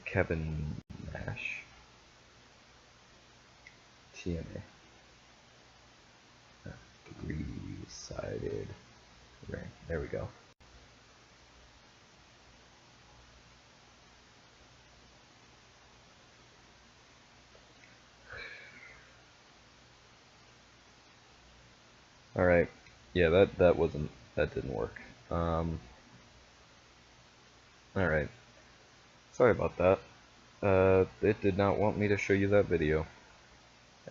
Kevin Nash, TNA, 3-sided ring. There we go. All right, yeah, that didn't work. All right, sorry about that. It did not want me to show you that video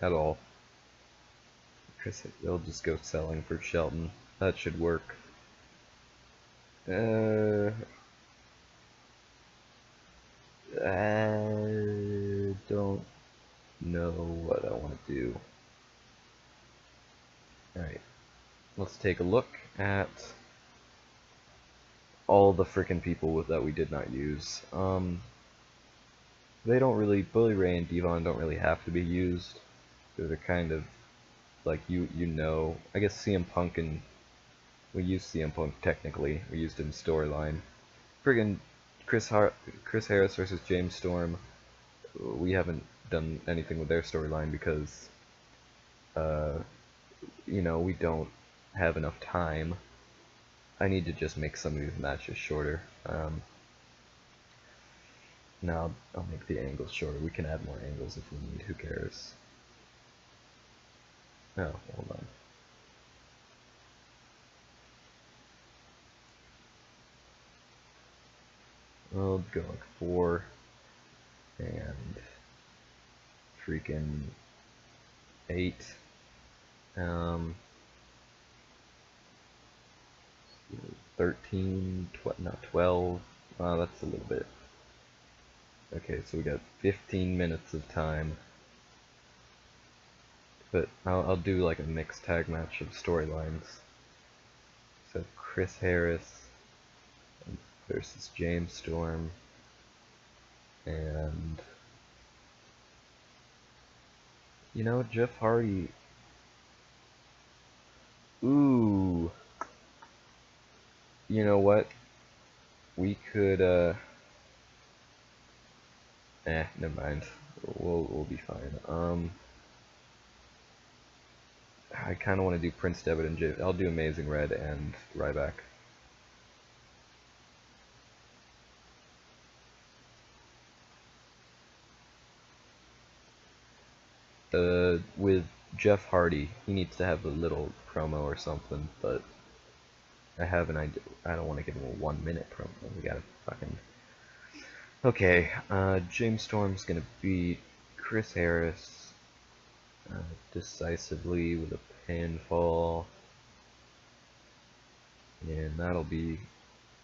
at all. Because it'll just go selling for Shelton. That should work. I don't know what I want to do. Alright, let's take a look at all the frickin' people that we did not use. They don't really, Bully Ray and Devon don't really have to be used. They're kind of like you know. I guess CM Punk, and we used CM Punk technically. We used him storyline. Friggin' Chris Harris versus James Storm. We haven't done anything with their storyline because, you know, we don't have enough time. I need to just make some of these matches shorter. Now I'll make the angles shorter. We can add more angles if we need. Who cares? Oh, hold on. I'll go like 4 and freaking 8. 13, not 12. That's a little bit. Okay, so we got 15 minutes of time. But I'll do like a mixed tag match of storylines. So Chris Harris versus James Storm, and you know, Jeff Hardy. Ooh, you know what? We could never mind. We'll be fine. I kind of want to do Prince Devitt and I'll do Amazing Red and Ryback. With Jeff Hardy, he needs to have a little promo or something, but I have an idea. I don't want to give him a 1-minute promo. We gotta fucking... Okay, James Storm's gonna beat Chris Harris decisively with a pinfall, and that'll be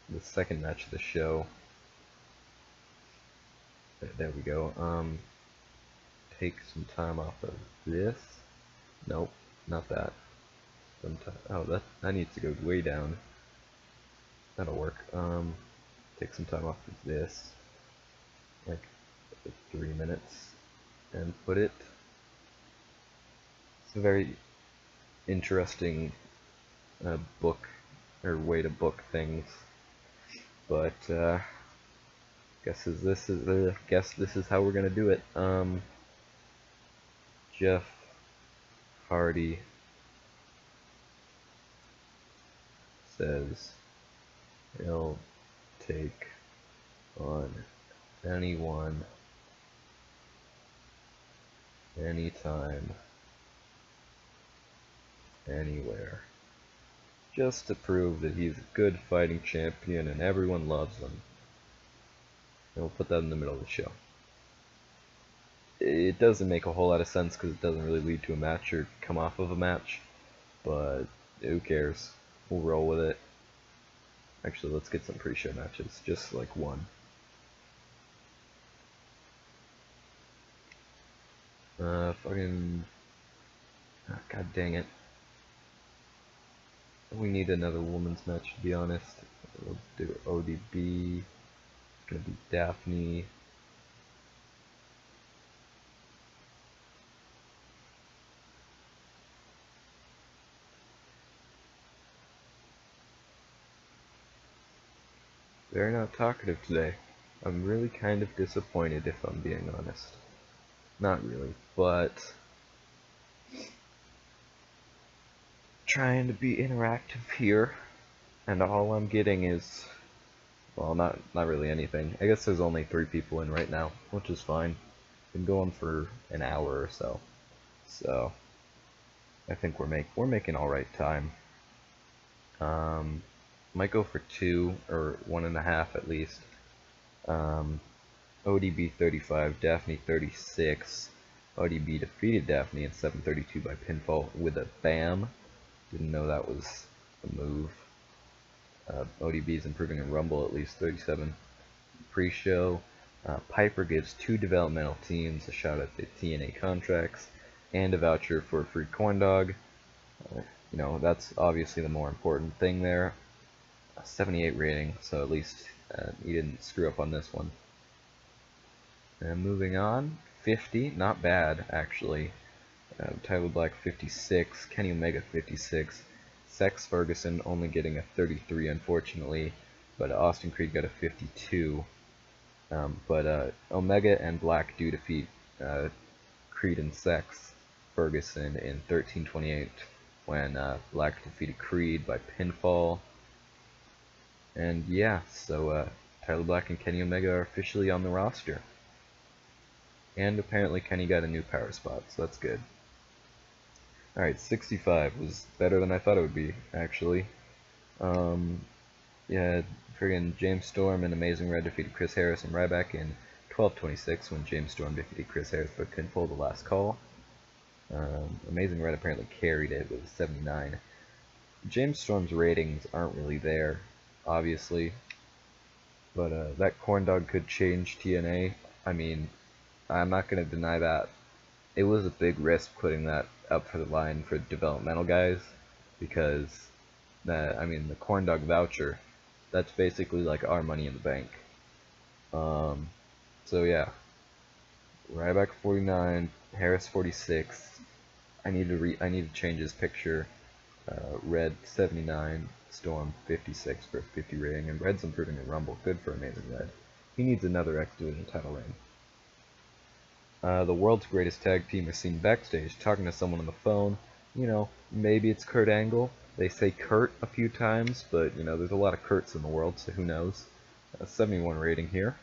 the second match of the show. There we go. Take some time off of this. Nope, not that. Oh, that needs to go way down. That'll work. Take some time off of this, like 3 minutes, and put it. It's a very interesting book or way to book things, but guess this is how we're gonna do it. Jeff Hardy says he'll take on anyone, anytime, anywhere, just to prove that he's a good fighting champion and everyone loves him. And we'll put that in the middle of the show. It doesn't make a whole lot of sense because it doesn't really lead to a match or come off of a match, but who cares? We'll roll with it. Actually, let's get some pre-show matches, just like one. Fucking... Oh, God dang it. We need another women's match, to be honest. We'll do ODB. It's gonna be Daphne. Very not talkative today. I'm really kind of disappointed, if I'm being honest. Not really, but trying to be interactive here, and all I'm getting is, well, not really anything. I guess there's only 3 people in right now, which is fine. Been going for an hour or so, so I think we're making all right time. Might go for 2 or 1.5 at least. ODB 35, Daphne 36. ODB defeated Daphne at 7:32 by pinfall with a BAM. Didn't know that was a move. ODB is improving in Rumble at least 37. Pre-show, Piper gives 2 developmental teams a shout at the TNA contracts and a voucher for a free corn dog. You know, that's obviously the more important thing there. 78 rating, so at least he didn't screw up on this one. And moving on, 50, not bad actually. Tyler Black 56, Kenny Omega 56, Sex Ferguson only getting a 33 unfortunately, but Austin Creed got a 52. But Omega and Black do defeat Creed and Sex Ferguson in 13:28 when Black defeated Creed by pinfall. And yeah, so Tyler Black and Kenny Omega are officially on the roster. And apparently Kenny got a new power spot, so that's good. Alright, 65 was better than I thought it would be, actually. Yeah, friggin' James Storm and Amazing Red defeated Chris Harris and Ryback in 12:26 when James Storm defeated Chris Harris but couldn't pull the last call. Amazing Red apparently carried it with 79. James Storm's ratings aren't really there, obviously, but that corn dog could change TNA. I mean, I'm not going to deny that. It was a big risk putting that up for the line for developmental guys, because I mean, the corn dog voucher, that's basically like our Money in the Bank. So yeah, Ryback 49, Harris 46. I need to change his picture. Red 79, Storm 56 for a 50 rating, and Red's improving in Rumble. Good for Amazing Red. He needs another X Division title reign. The world's greatest tag team is seen backstage talking to someone on the phone. You know, maybe it's Kurt Angle. They say Kurt a few times, but you know, there's a lot of Kurts in the world, so who knows. 71 rating here.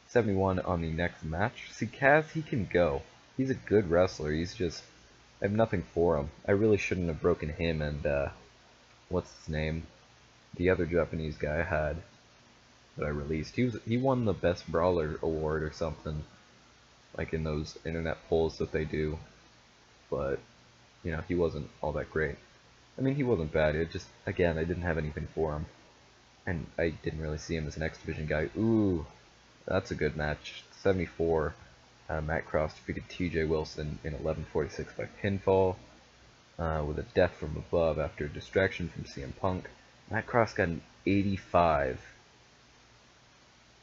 71 on the next match. See, Kaz, he can go. He's a good wrestler. He's just, I have nothing for him. I really shouldn't have broken him and, what's his name? The other Japanese guy I had that I released. He won the Best Brawler award or something, like in those internet polls that they do. But, you know, he wasn't all that great. I mean, he wasn't bad. It just, again, I didn't have anything for him. And I didn't really see him as an X Division guy. Ooh, that's a good match. 74. Matt Cross defeated TJ Wilson in 11:46 by pinfall, with a death from above after a distraction from CM Punk. Matt Cross got an 85.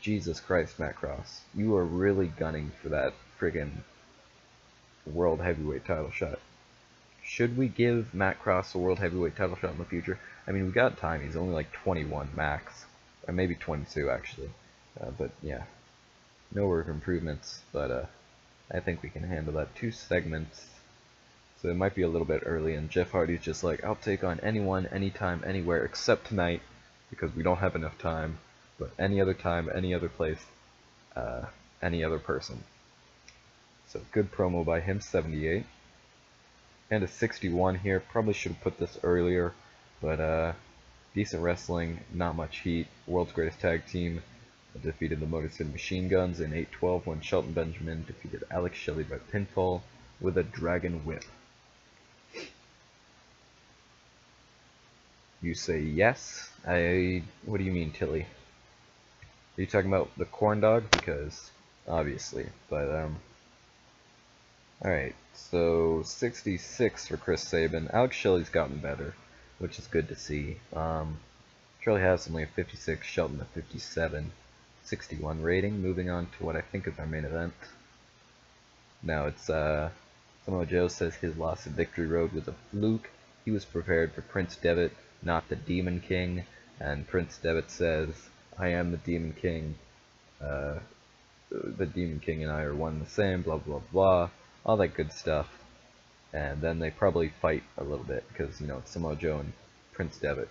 Jesus Christ, Matt Cross. You are really gunning for that friggin' World Heavyweight title shot. Should we give Matt Cross a World Heavyweight title shot in the future? I mean, we got time. He's only like 21 max. Or maybe 22, actually. But yeah. No room for improvements, but I think we can handle that. 2 segments. So it might be a little bit early, and Jeff Hardy's just like, I'll take on anyone, anytime, anywhere, except tonight, because we don't have enough time. But any other time, any other place, any other person. So good promo by him, 78. And a 61 here. Probably should have put this earlier, but decent wrestling, not much heat. World's Greatest Tag Team defeated the Motor City Machine Guns in 8:12 when Shelton Benjamin defeated Alex Shelley by pinfall with a Dragon Whip. You say yes? What do you mean, Tilly? Are you talking about the corn dog? Because, obviously, but, alright, so 66 for Chris Sabin. Alex Shelley's gotten better, which is good to see. Charlie Haas only a 56, Shelton a 57. 61 rating. Moving on to what I think is our main event. Now it's Samoa Joe says his loss at Victory Road was a fluke. He was prepared for Prince Devitt, not the Demon King, and Prince Devitt says, I am the Demon King. The Demon King and I are one and the same, blah blah blah, all that good stuff. And then they probably fight a little bit because, you know, it's Samoa Joe and Prince Devitt.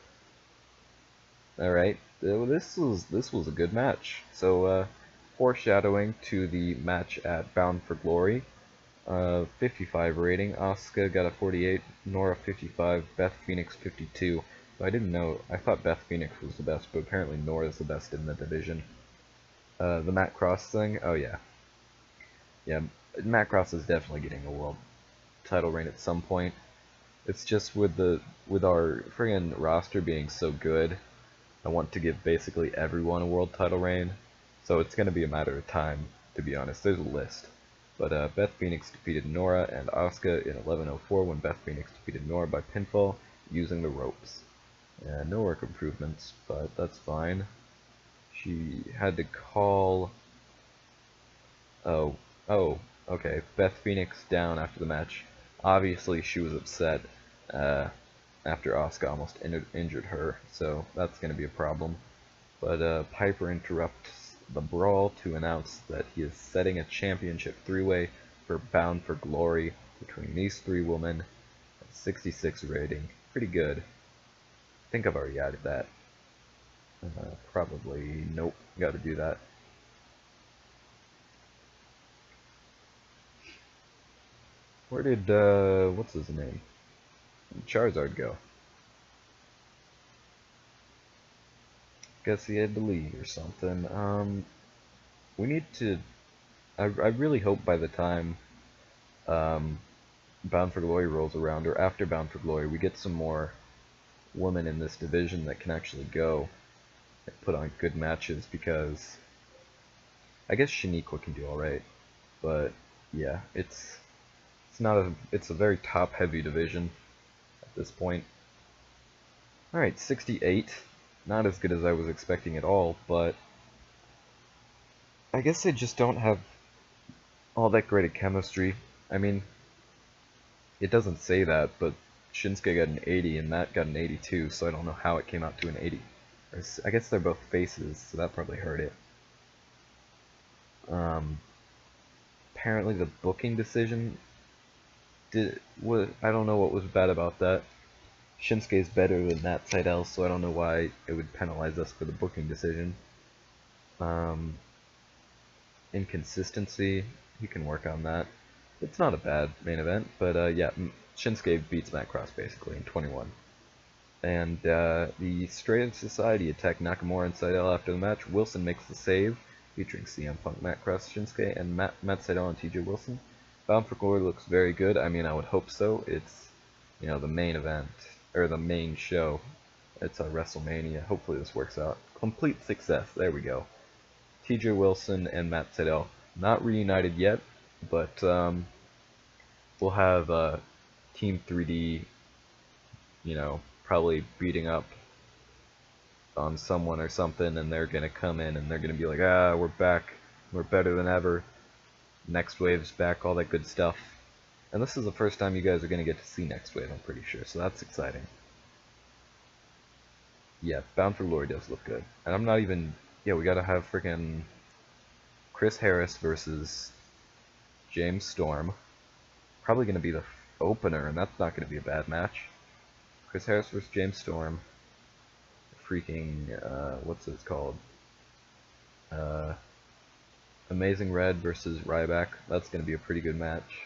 Alright, this was a good match. So, foreshadowing to the match at Bound for Glory. 55 rating. Asuka got a 48, Nora 55, Beth Phoenix 52. So I didn't know, I thought Beth Phoenix was the best, but apparently Nora's the best in the division. The Matt Cross thing, oh yeah. Yeah, Matt Cross is definitely getting a world title reign at some point. It's just with our friggin' roster being so good, I want to give basically everyone a world title reign, so it's going to be a matter of time, to be honest. There's a list. But Beth Phoenix defeated Nora and Asuka in 11:04 when Beth Phoenix defeated Nora by pinfall using the ropes. No work improvements, but that's fine. She had to call... oh, okay. Beth Phoenix down after the match. Obviously she was upset after Asuka almost injured her, so that's going to be a problem. But Piper interrupts the brawl to announce that he is setting a championship three-way for Bound for Glory between these three women. 66 rating. Pretty good. I think I've already added that. Probably, nope, gotta do that. Where did, what's his name? Charizard go? Guess he had to leave or something. We need to, I really hope by the time, Bound for Glory rolls around, or after Bound for Glory, we get some more women in this division that can actually go and put on good matches, because I guess Shaniqua can do alright, but yeah, it's a very top heavy division at this point. Alright, 68. Not as good as I was expecting at all, but I guess they just don't have all that great a chemistry. I mean, it doesn't say that, but Shinsuke got an 80 and Matt got an 82, so I don't know how it came out to an 80. I guess they're both faces, so that probably hurt it. Apparently the booking decision I don't know what was bad about that. Shinsuke's better than Matt Sydal, so I don't know why it would penalize us for the booking decision. Inconsistency, he can work on that. It's not a bad main event, but yeah, Shinsuke beats Matt Cross basically in 21. And the Straight Edge Society attack Nakamura and Sydal after the match. Wilson makes the save, featuring CM Punk, Matt Cross, Shinsuke, and Matt Sydal and TJ Wilson. Bound for Glory looks very good. I mean, I would hope so. It's, you know, the main event, or the main show. It's a WrestleMania. Hopefully this works out. Complete success. There we go. TJ Wilson and Matt Sydal. Not reunited yet, but we'll have Team 3D, you know, probably beating up on someone or something, and they're gonna come in and they're gonna be like, ah, we're back, we're better than ever, Next Wave's back, all that good stuff. And this is the first time you guys are gonna get to see Next Wave, I'm pretty sure, so that's exciting. Yeah, Bound for Glory does look good. And I'm not even, yeah, we gotta have freaking Chris Harris versus James Storm. Probably gonna be the opener, and that's not gonna be a bad match. Chris Harris versus James Storm. Freaking, what's it called? Amazing Red versus Ryback. That's going to be a pretty good match.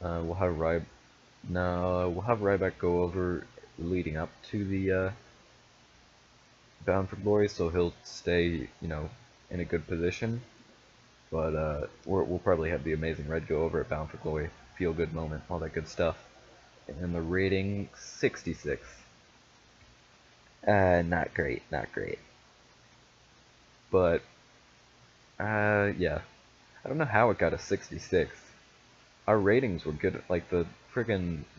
We'll have Ryback go over leading up to the Bound for Glory, so he'll stay, you know, in a good position. But we'll probably have the Amazing Red go over at Bound for Glory. Feel good moment, all that good stuff. And the rating, 66. Not great, not great. But, yeah. I don't know how it got a 66. Our ratings were good, like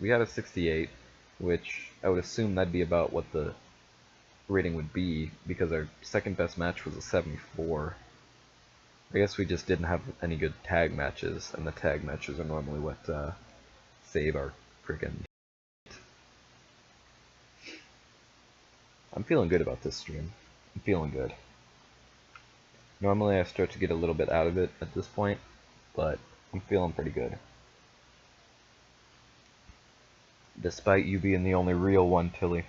we had a 68, which I would assume that'd be about what the rating would be, because our second best match was a 74. I guess we just didn't have any good tag matches, and the tag matches are normally what save our freaking. I'm feeling good about this stream. I'm feeling good. Normally I start to get a little bit out of it at this point, but I'm feeling pretty good. Despite you being the only real one, Tilly.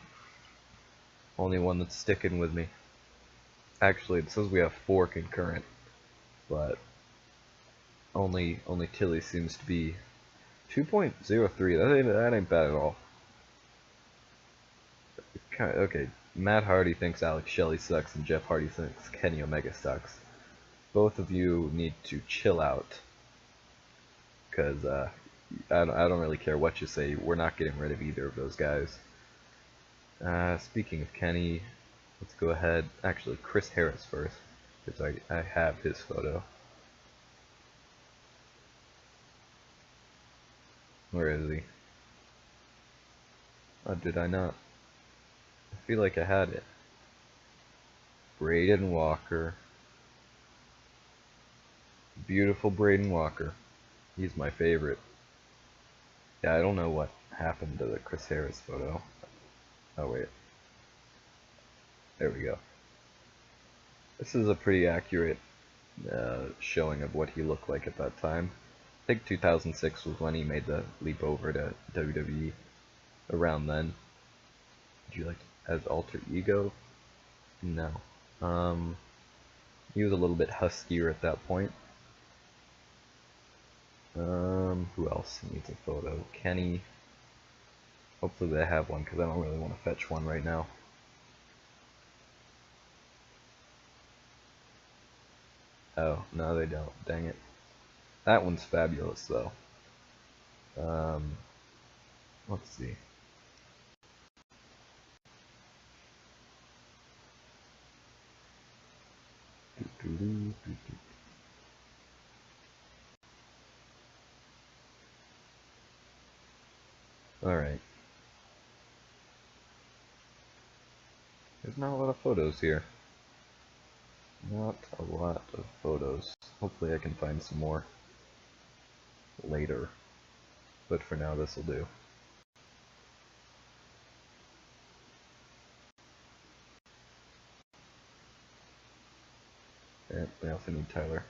Only one that's sticking with me. Actually, it says we have 4 concurrent, but only Tilly seems to be 2.03. That ain't bad at all. Okay, Matt Hardy thinks Alex Shelley sucks, and Jeff Hardy thinks Kenny Omega sucks. Both of you need to chill out, because I don't really care what you say. We're not getting rid of either of those guys. Speaking of Kenny, let's go ahead. Actually, Chris Harris first, because I have his photo. Where is he? Oh, did I not? feel like I had it. Braden Walker. Beautiful Braden Walker. He's my favorite. Yeah, I don't know what happened to the Chris Harris photo. Oh wait. There we go. This is a pretty accurate showing of what he looked like at that time. I think 2006 was when he made the leap over to WWE. Around then. Would you like as alter ego? No. He was a little bit huskier at that point. Who else needs a photo? Kenny. Hopefully they have one, because I don't really want to fetch one right now. Oh, no they don't. Dang it. That one's fabulous, though. Let's see. Alright. There's not a lot of photos here. Not a lot of photos. Hopefully I can find some more later. But for now, this will do. And we also need Tyler.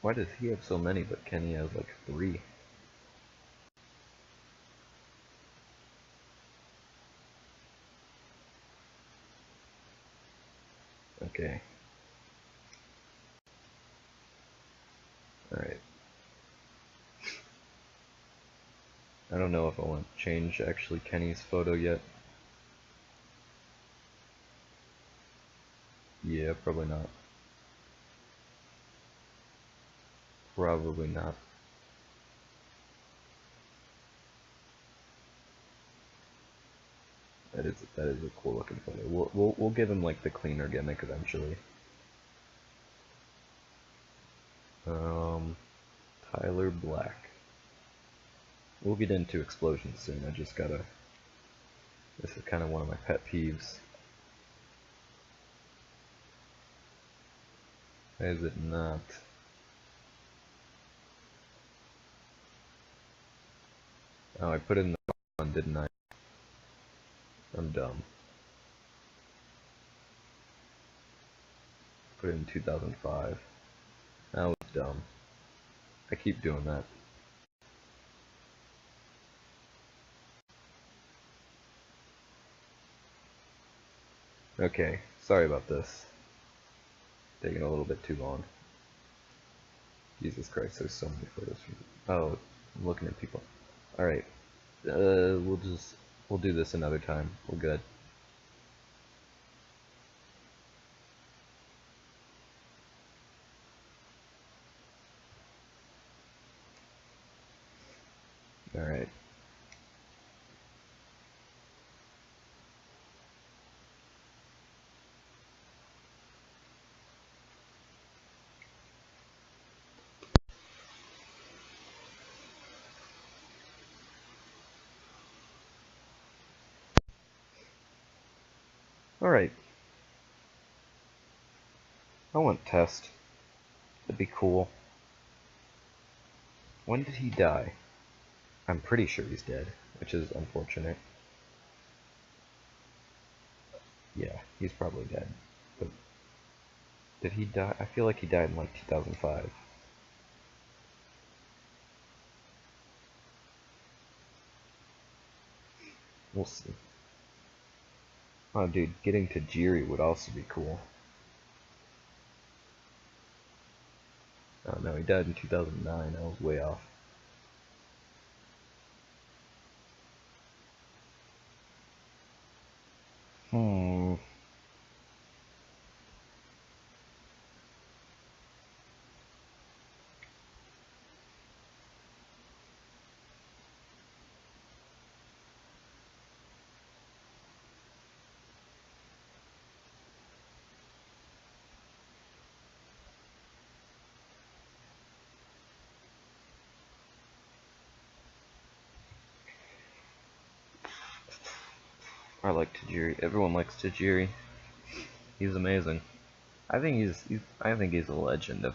Why does he have so many, but Kenny has like 3? Okay. Alright. I don't know if I want to change actually Kenny's photo yet. Yeah, probably not. Probably not. That is a cool looking photo. We'll give him like the cleaner gimmick eventually. Tyler Black. We'll get into explosions soon. I just gotta. This is kind of one of my pet peeves. Why is it not? Oh, I put in the one, didn't I? I'm dumb. Put it in 2005. That was dumb. I keep doing that. Okay, sorry about this. Taking a little bit too long. Jesus Christ, there's so many photos from. Oh, I'm looking at people. Alright. We'll do this another time. We're good. Alright. Alright. I want Test. That'd be cool. When did he die? I'm pretty sure he's dead, which is unfortunate. Yeah, he's probably dead. But did he die? I feel like he died in like 2005. We'll see. Oh, dude, getting to Jiri would also be cool. Oh no, he died in 2009. I was way off. Hmm. I like Tajiri. Everyone likes Tajiri. He's amazing. I think he's a legend of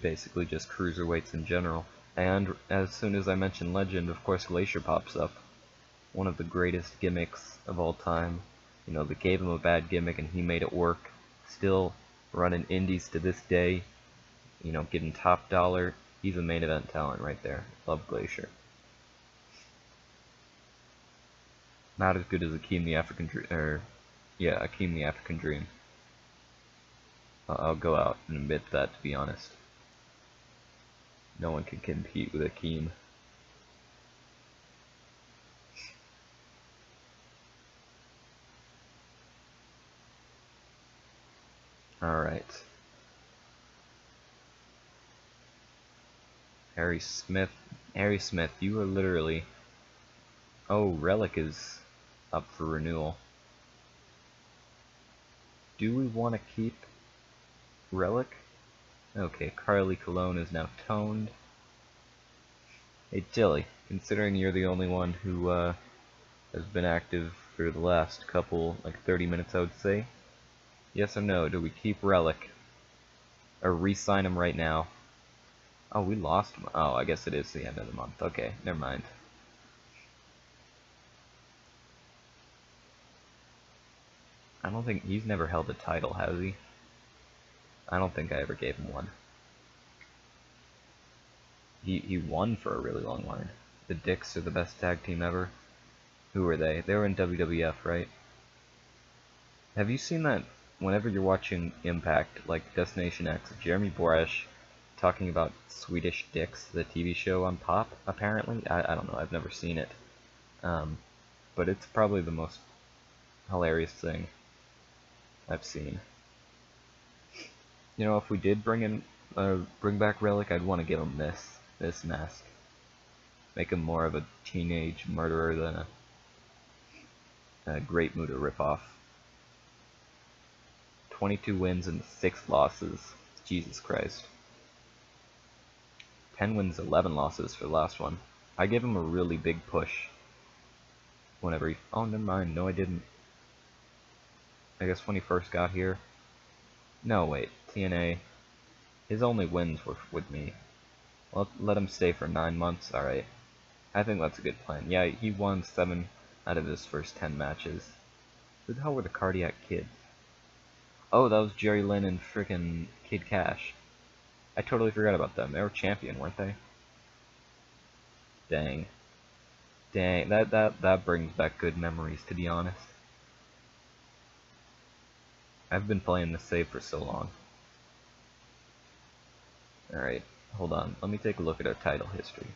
basically just cruiserweights in general. And as soon as I mention legend, of course Glacier pops up. One of the greatest gimmicks of all time. You know, they gave him a bad gimmick and he made it work. Still running indies to this day. You know, getting top dollar. He's a main event talent right there. Love Glacier. Not as good as Akeem the African Dream, Akeem the African Dream. I'll go out and admit that, to be honest. No one can compete with Akeem. Alright. Harry Smith, you are literally... Oh, Relic is up for renewal. Do we want to keep Relic? Okay, Carly Cologne is now toned. Hey, Tilly, considering you're the only one who has been active for the last couple, like 30 minutes, I would say. Yes or no, do we keep Relic? Or re-sign him right now? Oh, we lost him. Oh, I guess it is the end of the month. Okay, never mind. I don't think he's never held a title, has he? I don't think I ever gave him one. He won for a really long line. The Dicks are the best tag team ever. Who were they? They were in WWF, right? Have you seen that whenever you're watching Impact, like Destination X, Jeremy Borash talking about Swedish Dicks, the TV show on Pop, apparently? I don't know, I've never seen it. But it's probably the most hilarious thing I've seen. You know, if we did bring back Relic, I'd want to give him this mask. Make him more of a teenage murderer than a Great Muta ripoff. 22 wins and 6 losses. Jesus Christ. 10 wins, 11 losses for the last one. I gave him a really big push. Whenever he... Oh, never mind. No, I didn't. I guess when he first got here. No, wait. TNA. His only wins were with me. Well, let him stay for 9 months. Alright. I think that's a good plan. Yeah, he won 7 out of his first 10 matches. Who the hell were the Cardiac Kids? Oh, that was Jerry Lynn and frickin' Kid Cash. I totally forgot about them. They were champion, weren't they? Dang. Dang, that brings back good memories, to be honest. I've been playing this save for so long. Alright, hold on. Let me take a look at our title history.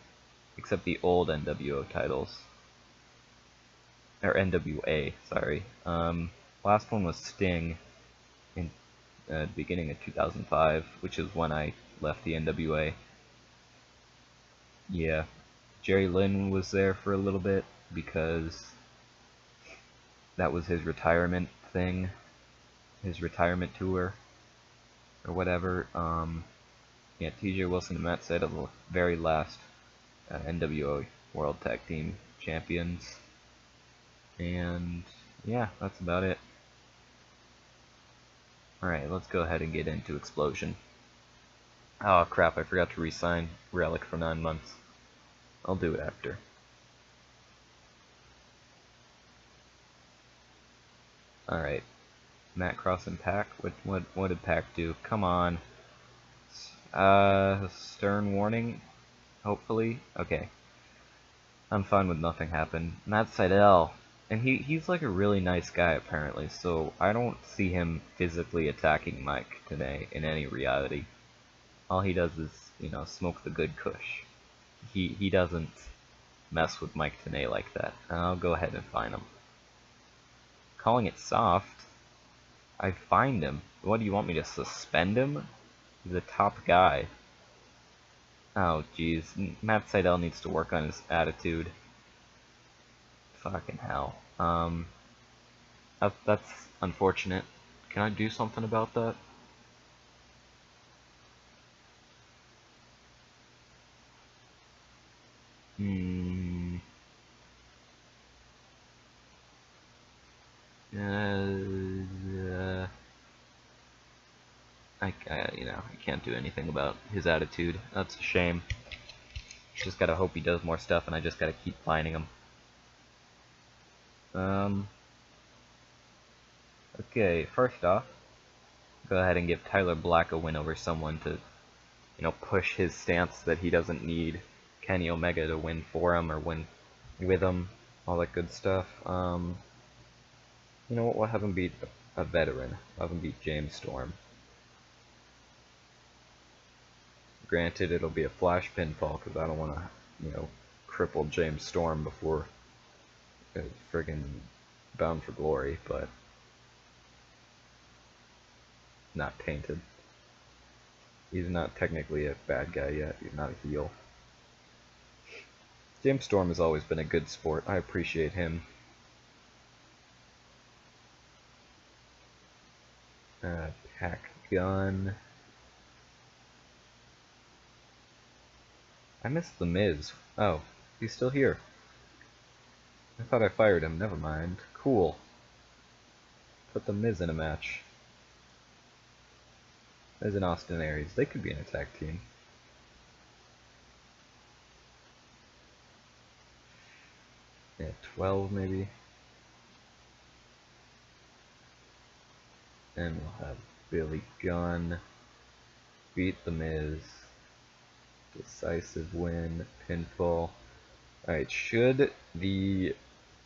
Except the old NWO titles. Or NWA, sorry. Last one was Sting in the beginning of 2005, which is when I left the NWA. Yeah. Jerry Lynn was there for a little bit because that was his retirement thing. His retirement tour. Or whatever. Yeah, TJ Wilson and Matt Sydal, the very last NWO World Tag Team Champions. And yeah, that's about it. Alright, let's go ahead and get into Explosion. Oh crap, I forgot to re-sign Relic for 9 months. I'll do it after. Alright. Matt Cross and Pac. What did Pac do? Come on. Stern warning? Hopefully? Okay. I'm fine with nothing happened. Matt Sydal. And he's like a really nice guy apparently, so I don't see him physically attacking Mike today in any reality. All he does is, you know, smoke the good kush. He doesn't mess with Mike Tenay like that. I'll go ahead and fine him. Calling it soft? I fined him. What, do you want me to suspend him? He's the top guy. Oh jeez, Matt Sydal needs to work on his attitude. Fucking hell. That's unfortunate. Can I do something about that? you know, I can't do anything about his attitude. That's a shame. Just gotta hope he does more stuff, and I just gotta keep finding him. Okay, first off, go ahead and give Tyler Black a win over someone to, you know, push his stance that he doesn't need Kenny Omega to win for him or win with him, all that good stuff. You know what, we'll have him beat a veteran. We'll have him beat James Storm. Granted, it'll be a flash pinfall because I don't want to, you know, cripple James Storm before friggin' Bound for Glory, but not tainted. He's not technically a bad guy yet. He's not a heel. James Storm has always been a good sport. I appreciate him. Pack Gun. I missed The Miz. Oh, he's still here. I thought I fired him. Never mind. Cool. Put The Miz in a match. Miz and Austin Aries. They could be in a tag team. Yeah, 12 maybe. And we'll have Billy Gunn beat The Miz. Decisive win. Pinfall. Alright, should the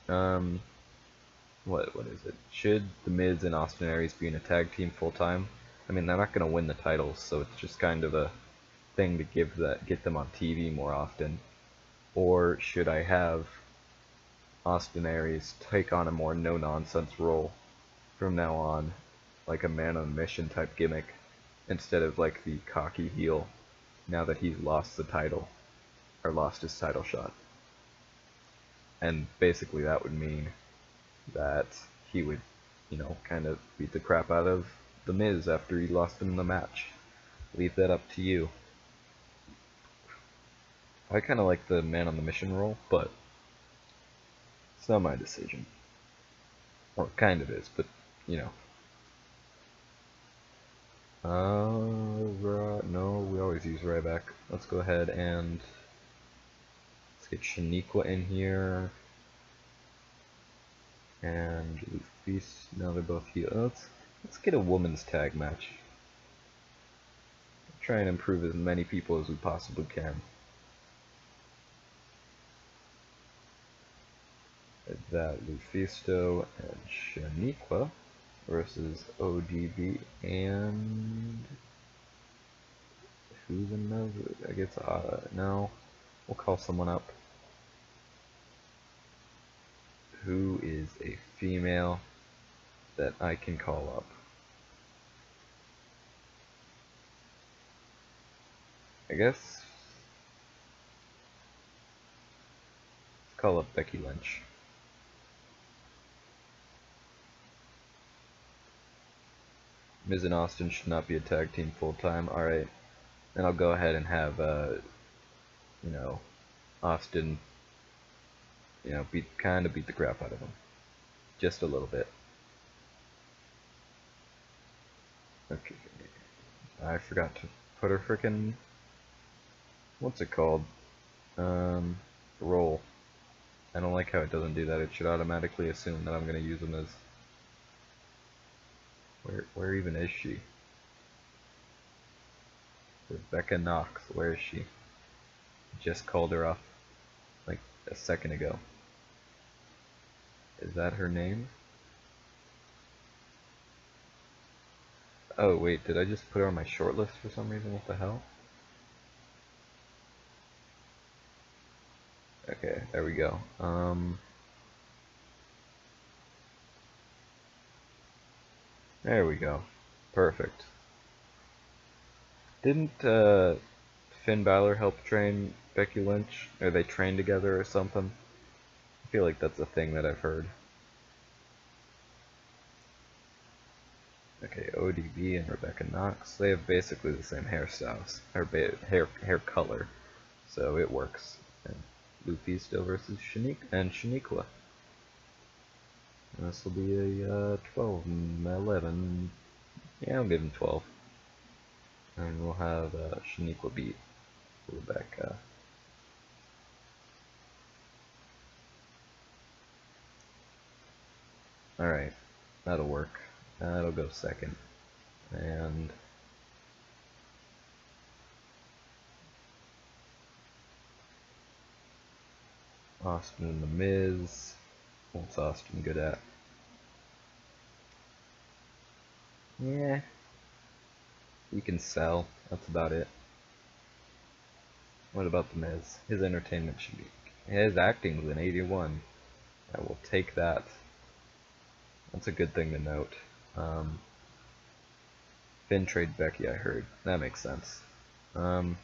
what is it? Should The Miz and Austin Aries be in a tag team full time? I mean, they're not gonna win the titles, so it's just kind of a thing to get them on TV more often. Or should I have Austin Aries take on a more no-nonsense role from now on, like a man on a mission type gimmick, instead of like the cocky heel now that he's lost the title, or lost his title shot. And basically that would mean that he would, you know, kind of beat the crap out of The Miz after he lost him in the match. Leave that up to you. I kind of like the man on the mission role, but it's not my decision. Or it kind of is, but, you know. No, we always use Ryback. Let's go ahead and let's get Shaniqua in here. And Lufi's, now they're both here. Let's get a women's tag match. Try and improve as many people as we possibly can. That Lufisto and Shaniqua versus ODB and who's another? I guess no, we'll call someone up. Who is a female that I can call up? I guess let's call up Becky Lynch. Miz and Austin should not be a tag team full time. Alright. Then I'll go ahead and have, you know, Austin, you know, kind of beat the crap out of him. Just a little bit. Okay. I forgot to put her frickin', what's it called? Roll. I don't like how it doesn't do that. It should automatically assume that I'm going to use them as... Where even is she? Rebecca Knox, where is she? Just called her off like a second ago. Is that her name? Oh wait, did I just put her on my short list for some reason? What the hell? Okay, there we go. There we go. Perfect. Didn't Finn Balor help train Becky Lynch? Or they trained together or something? I feel like that's a thing that I've heard. Okay, ODB and Rebecca Knox. They have basically the same hairstyles, or hair color, so it works. And Lufisto versus Shaniqua. This will be a 12, 11. Yeah, I'll give him 12. And we'll have Shaniqua beat Rebecca. Alright, that'll work. That'll go second. And Austin and The Miz. What's Austin good at? Yeah, he can sell. That's about it. What about The Miz? His entertainment should be. His acting's an 81. I will take that. That's a good thing to note. Finn trade Becky, I heard. That makes sense. Let's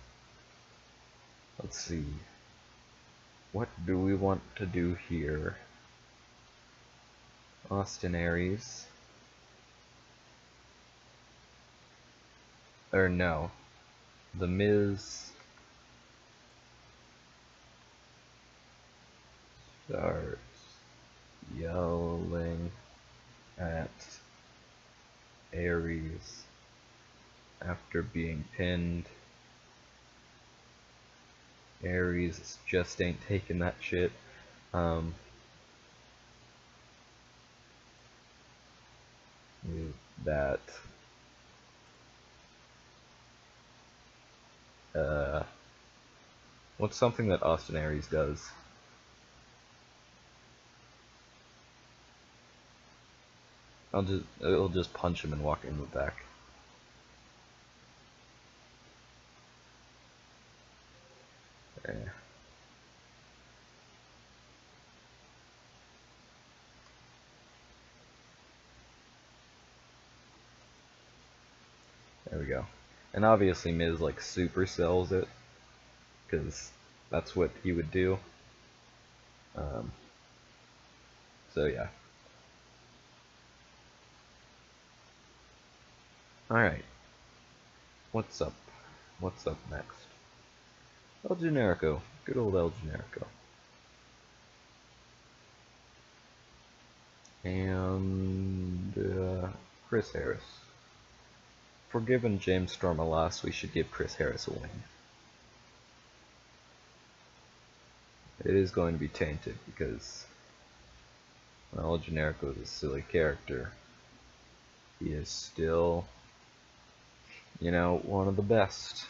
see. What do we want to do here? Austin Aries. Or no. The Miz starts yelling at Aries after being pinned. Aries just ain't taking that shit. That what's something that Austin Aries does? It'll just punch him and walk in the back. There. There we go. And obviously Miz like super sells it, because that's what he would do. So yeah. Alright. What's up? What's up next? El Generico. Good old El Generico. And Chris Harris. For giving James Storm a loss, we should give Chris Harris a win. It is going to be tainted because El Generico is a silly character. He is still, you know, one of the best.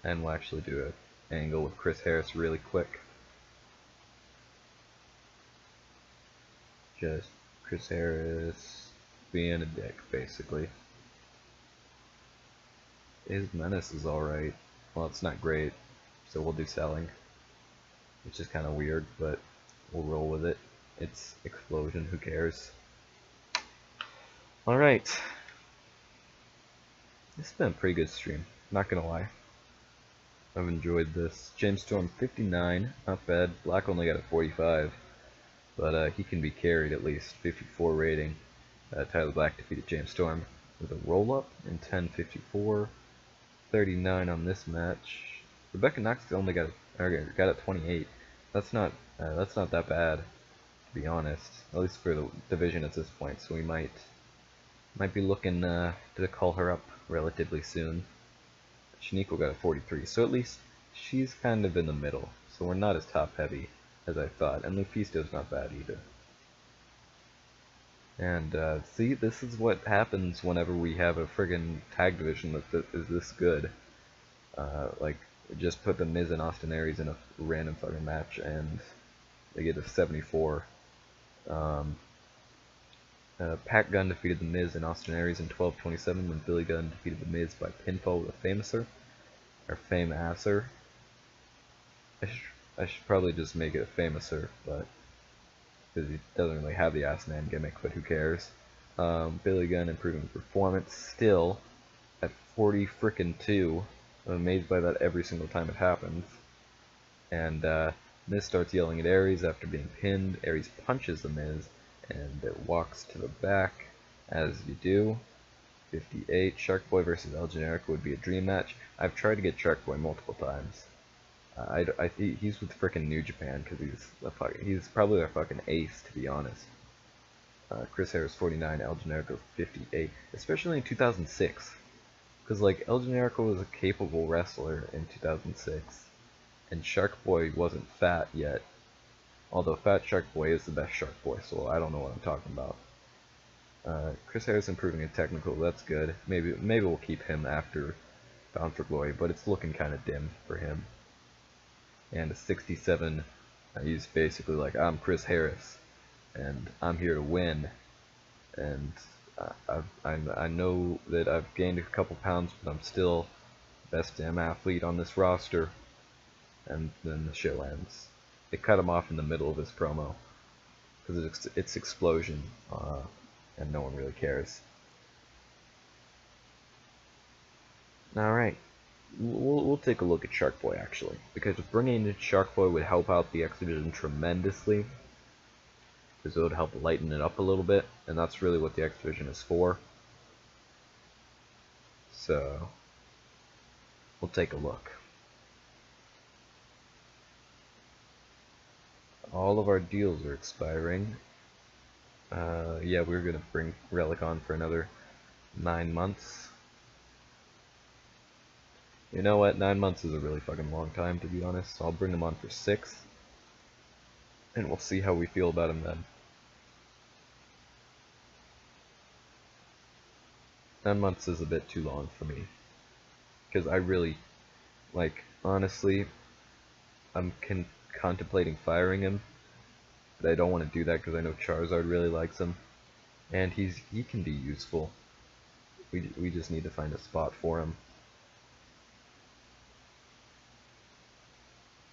And we'll actually do an angle with Chris Harris really quick. Just Chris Harris being a dick, basically. His menace is alright. Well, it's not great, so we'll do selling. Which is kind of weird, but we'll roll with it. It's explosion, who cares? Alright. This has been a pretty good stream, not gonna lie. I've enjoyed this. James Storm 59, not bad. Black only got a 45, but he can be carried at least. 54 rating. Tyler Black defeated James Storm with a roll-up in 10:54. 39 on this match. Rebecca Knox only got a 28. That's not that bad, to be honest. At least for the division at this point. So we might be looking to call her up relatively soon. Shaniqua got a 43, so at least she's kind of in the middle. So we're not as top heavy as I thought, and Lufisto's not bad either. And see, this is what happens whenever we have a friggin' tag division that is this good. Like, just put the Miz and Austin Aries in a random fucking match, and they get a 74. Pat Gunn defeated The Miz and Austin Aries in 12:27 when Billy Gunn defeated The Miz by pinfall with a famouser, or fame-asser. I should probably just make it a famouser, but because he doesn't really have the ass man gimmick, but who cares? Billy Gunn improving performance still at 40-2. I'm amazed by that every single time it happens. And Miz starts yelling at Aries after being pinned. Aries punches the Miz and it walks to the back, as you do. 58. Shark Boy versus El Generico would be a dream match. I've tried to get Shark Boy multiple times. He's with frickin' New Japan because he's probably their fucking ace, to be honest. Chris Harris 49, El Generico 58, especially in 2006, because like El Generico was a capable wrestler in 2006, and Shark Boy wasn't fat yet. Although Fat Shark Boy is the best Shark Boy, so I don't know what I'm talking about. Chris Harris improving in technical, that's good. Maybe we'll keep him after Bound for Glory, but it's looking kind of dim for him. And a 67, he's basically like, I'm Chris Harris, and I'm here to win. And I know that I've gained a couple pounds, but I'm still best damn athlete on this roster. And then the show ends. They cut him off in the middle of his promo because it's Explosion, and no one really cares. All right, we'll take a look at Shark Boy actually, because bringing in Shark Boy would help out the X Division tremendously, because it would help lighten it up a little bit, and that's really what the X Division is for. So we'll take a look. All of our deals are expiring. Yeah, we're gonna bring Relic on for another 9 months. You know what? 9 months is a really fucking long time, to be honest. So I'll bring him on for 6, and we'll see how we feel about him then. 9 months is a bit too long for me, because I really, like, honestly, I'm contemplating firing him, but I don't want to do that because I know Charizard really likes him, and he can be useful. We just need to find a spot for him.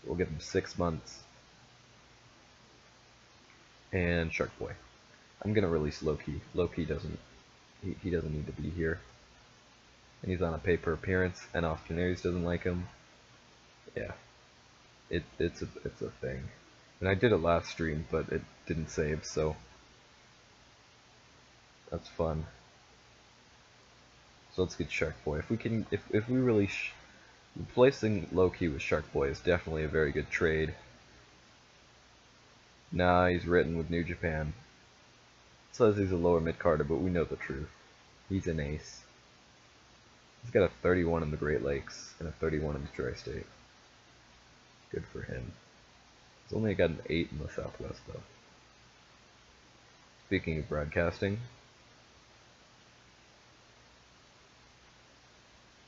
We'll give him 6 months. And Shark Boy. I'm gonna release Loki. Loki doesn't he doesn't need to be here. And he's on a pay-per appearance, and Austin Aries doesn't like him. Yeah. It's a thing. And I did it last stream, but it didn't save, so that's fun. So let's get Shark Boy. If we can if we release replacing Loki with Shark Boy is definitely a very good trade. Nah, he's written with New Japan. It says he's a lower mid-carder, but we know the truth. He's an ace. He's got a 31 in the Great Lakes and a 31 in the Tri-State. Good for him. He's only got an 8 in the Southwest, though. Speaking of broadcasting,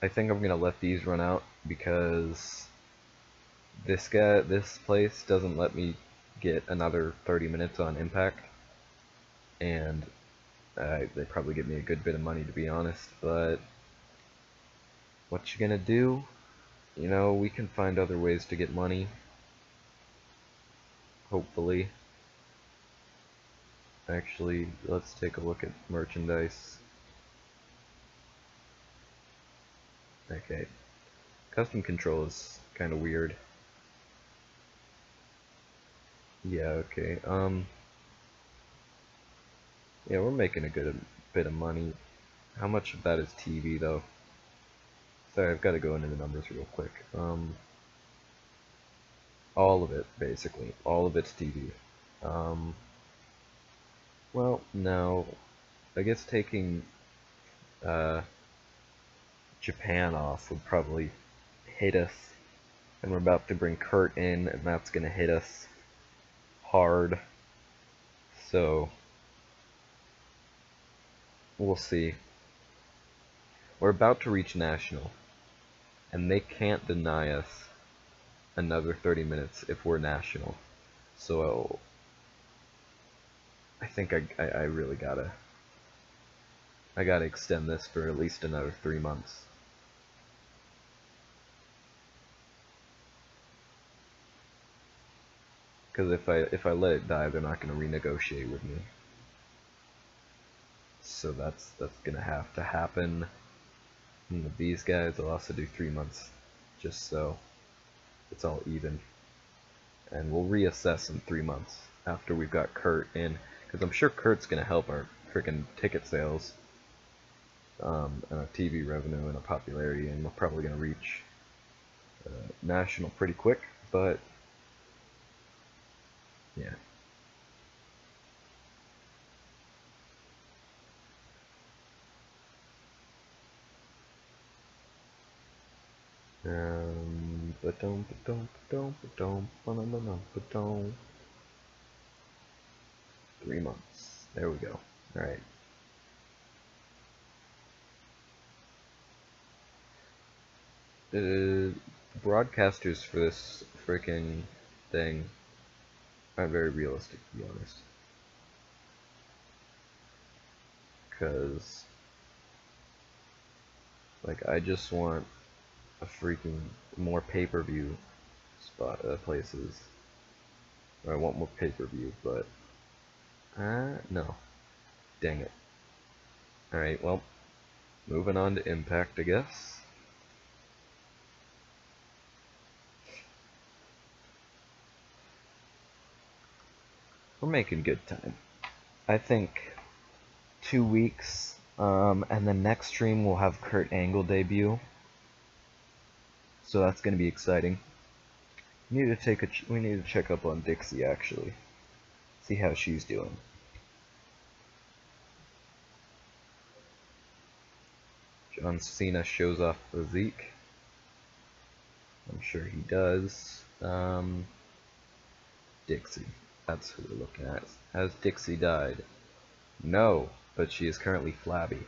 I think I'm gonna let these run out because this place doesn't let me get another 30 minutes on Impact, and they probably give me a good bit of money, to be honest, but what you gonna do? You know, we can find other ways to get money, hopefully. Actually, let's take a look at merchandise. Okay, custom control is kind of weird. Yeah, okay, yeah, we're making a good bit of money. How much of that is TV, though? Sorry, I've got to go into the numbers real quick. All of it, basically. All of it's TV. Well, no. I guess taking Japan off would probably hit us. And we're about to bring Kurt in, and that's going to hit us hard. So, we'll see. We're about to reach National, and they can't deny us another 30 minutes if we're National. So, I think I really gotta extend this for at least another 3 months. Because if I let it die, they're not gonna renegotiate with me. So that's gonna have to happen. And with these guys, I'll also do 3 months, just so it's all even. And we'll reassess in 3 months after we've got Kurt in, because I'm sure Kurt's gonna help our freaking ticket sales, and our TV revenue and our popularity, and we're probably gonna reach National pretty quick. But yeah. Ba-dum. 3 months. There we go. Alright. The broadcasters for this freaking thing aren't very realistic, to be honest. Because, like, I just want a freaking more pay-per-view spot places. Or I want more pay-per-view, but no. Dang it. Alright, well, moving on to Impact, I guess. We're making good time. I think 2 weeks, and the next stream will have Kurt Angle debut. So that's gonna be exciting. We need to check up on Dixie actually. See how she's doing. John Cena shows off physique. I'm sure he does. Dixie. That's who we're looking at. Has Dixie died? No, but she is currently flabby.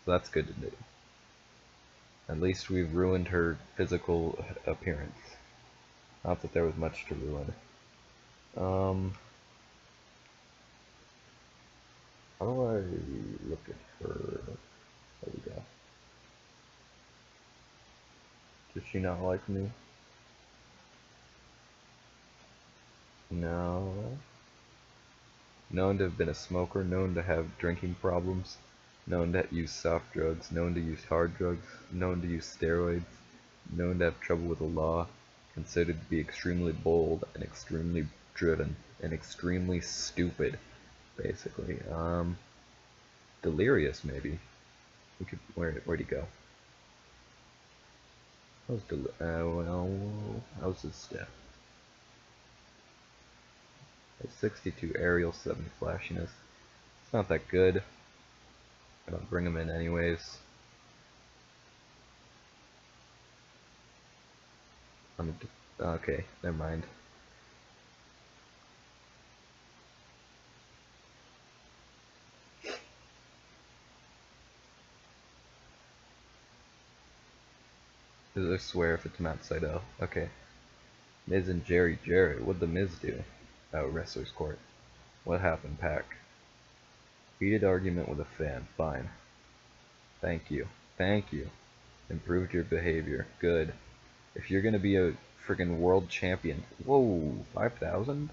So that's good to do. At least we've ruined her physical appearance. Not that there was much to ruin. How do I look at her? There we go. Does she not like me? No. Known to have been a smoker, known to have drinking problems, known to use soft drugs, known to use hard drugs, known to use steroids, known to have trouble with the law, considered to be extremely bold and extremely driven and extremely stupid, basically. Delirious, maybe. We could, where'd he go? How's his step? 62 aerial, 70 flashiness. It's not that good. I don't bring him in anyways. Okay, never mind. I swear if it's Matt Sydal. Okay. Miz and Jerry Jarrett. What'd the Miz do? Oh, Wrestler's Court. What happened, Pac? Heated argument with a fan. Fine. Thank you. Thank you. Improved your behavior. Good. If you're gonna be a friggin' world champion. Whoa, 5,000?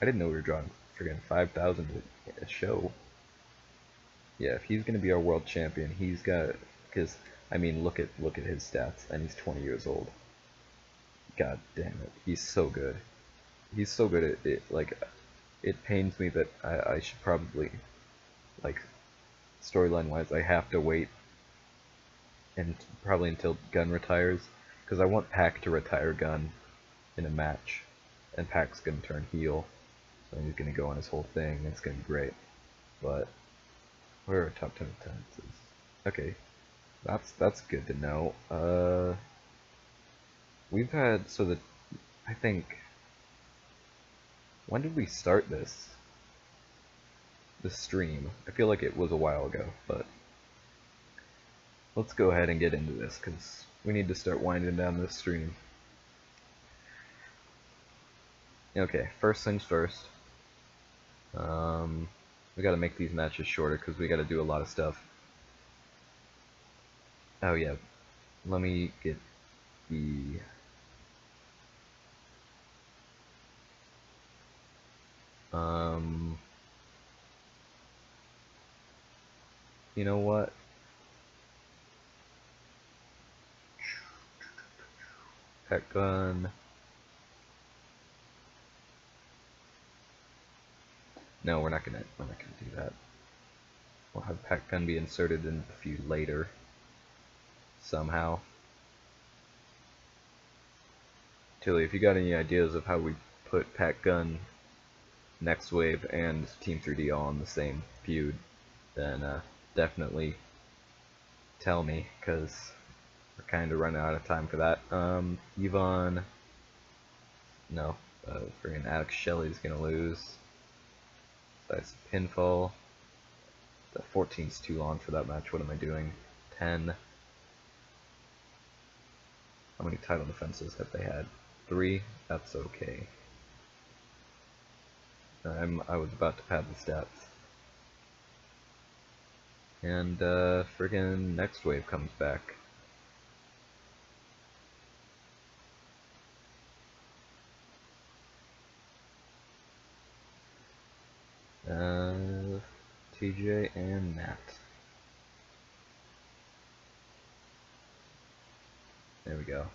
I didn't know we were drawing friggin' 5,000 a show. Yeah, if he's gonna be our world champion, he's got, because I mean, look at his stats, and he's 20 years old. God damn it, he's so good. He's so good at it. Like, it pains me that I should probably, like, storyline wise, I have to wait and probably until Gunn retires, because I want Pac to retire Gunn in a match, and Pac's gonna turn heel, so he's gonna go on his whole thing. It's gonna be great. But where are top 10 attendances? Okay, that's good to know. We've had, so that, I think, when did we start this stream? I feel like it was a while ago, but let's go ahead and get into this, because we need to start winding down this stream. Okay, first things first. We gotta make these matches shorter, because we gotta do a lot of stuff. Oh yeah, let me get the... You know what? Pet gun. No, we're not gonna do that. We'll have Pet gun be inserted in a few later. Somehow. Tilly, if you got any ideas of how we put Pet gun, Next Wave, and Team 3D all in the same feud, then definitely tell me, because We're kind of running out of time for that. Yvonne, no, friggin' Alex Shelley's gonna lose. So that's pinfall. The 14's too long for that match. What am I doing? 10. How many title defenses have they had? 3. That's okay. I was about to pad the stats. And friggin' next wave comes back. TJ and Matt. There we go.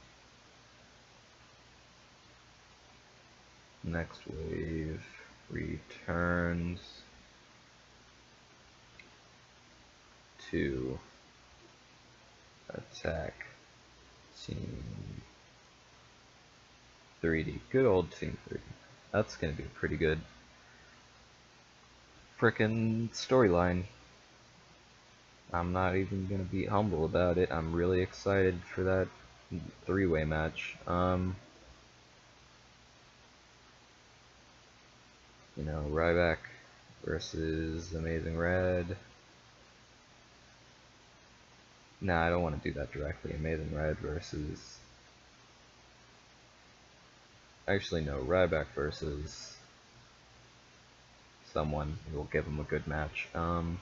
Next wave returns to attack Team 3D. Good old Team 3D. That's gonna be a pretty good frickin' storyline. I'm not even gonna be humble about it. I'm really excited for that three-way match. You know, Ryback versus Amazing Red. Nah, I don't want to do that directly. Amazing Red versus... Actually, no. Ryback versus someone who will give him a good match. We'll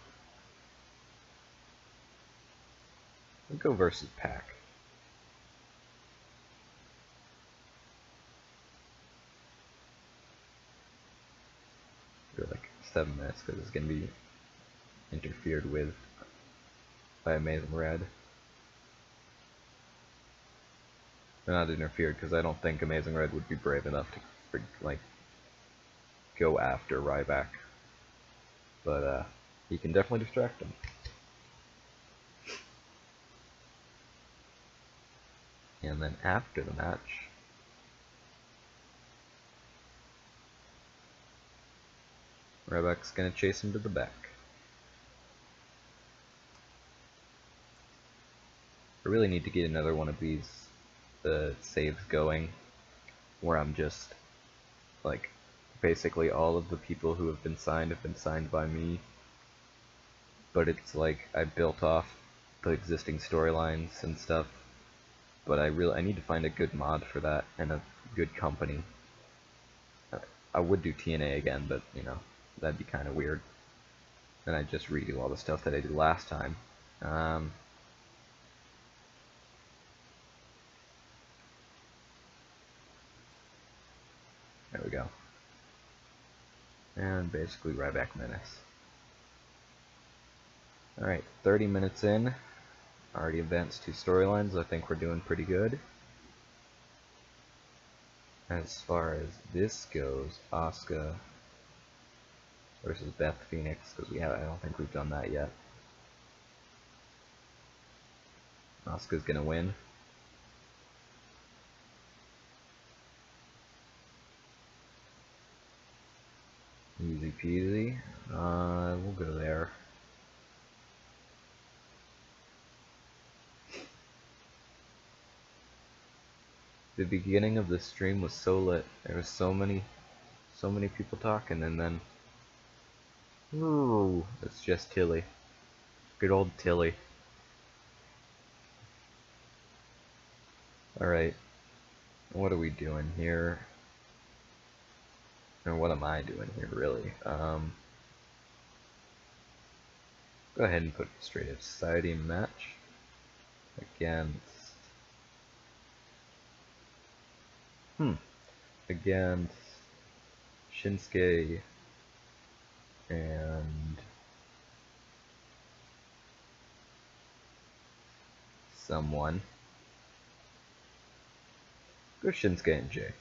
go versus Pac. For like 7 minutes because it's going to be interfered with by Amazing Red. They're not interfered because I don't think Amazing Red would be brave enough to like go after Ryback, but he can definitely distract him. And then after the match, Ryback's gonna chase him to the back. I really need to get another one of these saves going, where I'm just like, basically all of the people who have been signed by me, but it's like I built off the existing storylines and stuff, but I need to find a good mod for that and a good company. I would do TNA again, but you know, that'd be kind of weird. And I'd just redo all the stuff that I did last time. There we go. And basically Ryback Menace. Alright, 30 minutes in. Already advanced 2 storylines. I think we're doing pretty good. As far as this goes, Asuka versus Beth Phoenix, because I don't think we've done that yet. Asuka's gonna win. Easy peasy. We'll go there. The beginning of the stream was so lit. There was so many people talking, and then ooh, it's just Tilly. Good old Tilly. Alright. What are we doing here? Or what am I doing here, really? Go ahead and put Straight Edge Society match against against Shinsuke and someone. Go Shinsuke and Jay.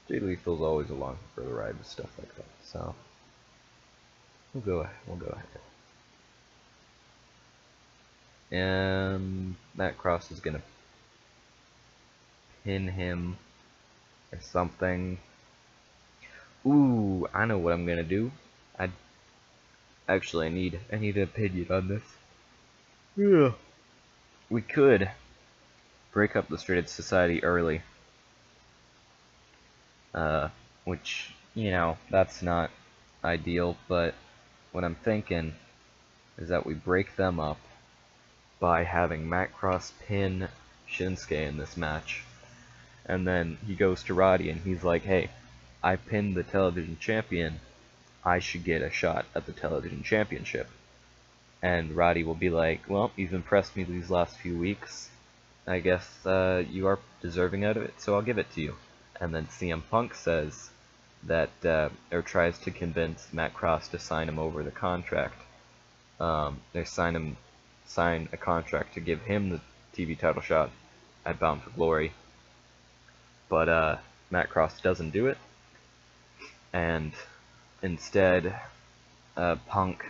Jay Lethal's always along for the ride with stuff like that, so we'll go ahead. And Matt Cross is gonna pin him or something. Ooh, I know what I'm gonna do. I need an opinion on this. Yeah. we could break up the Straight Society early, which, you know, that's not ideal, but what I'm thinking is that we break them up by having Macross pin Shinsuke in this match, and then he goes to Roddy and he's like, hey, I pinned the television champion, I should get a shot at the television championship. And Roddy will be like, well, you've impressed me these last few weeks, I guess you are deserving out of it, so I'll give it to you. And then CM Punk says that, or tries to convince Matt Cross to sign him over the contract. They sign a contract to give him the TV title shot at Bound for Glory. But Matt Cross doesn't do it, and instead, Punk,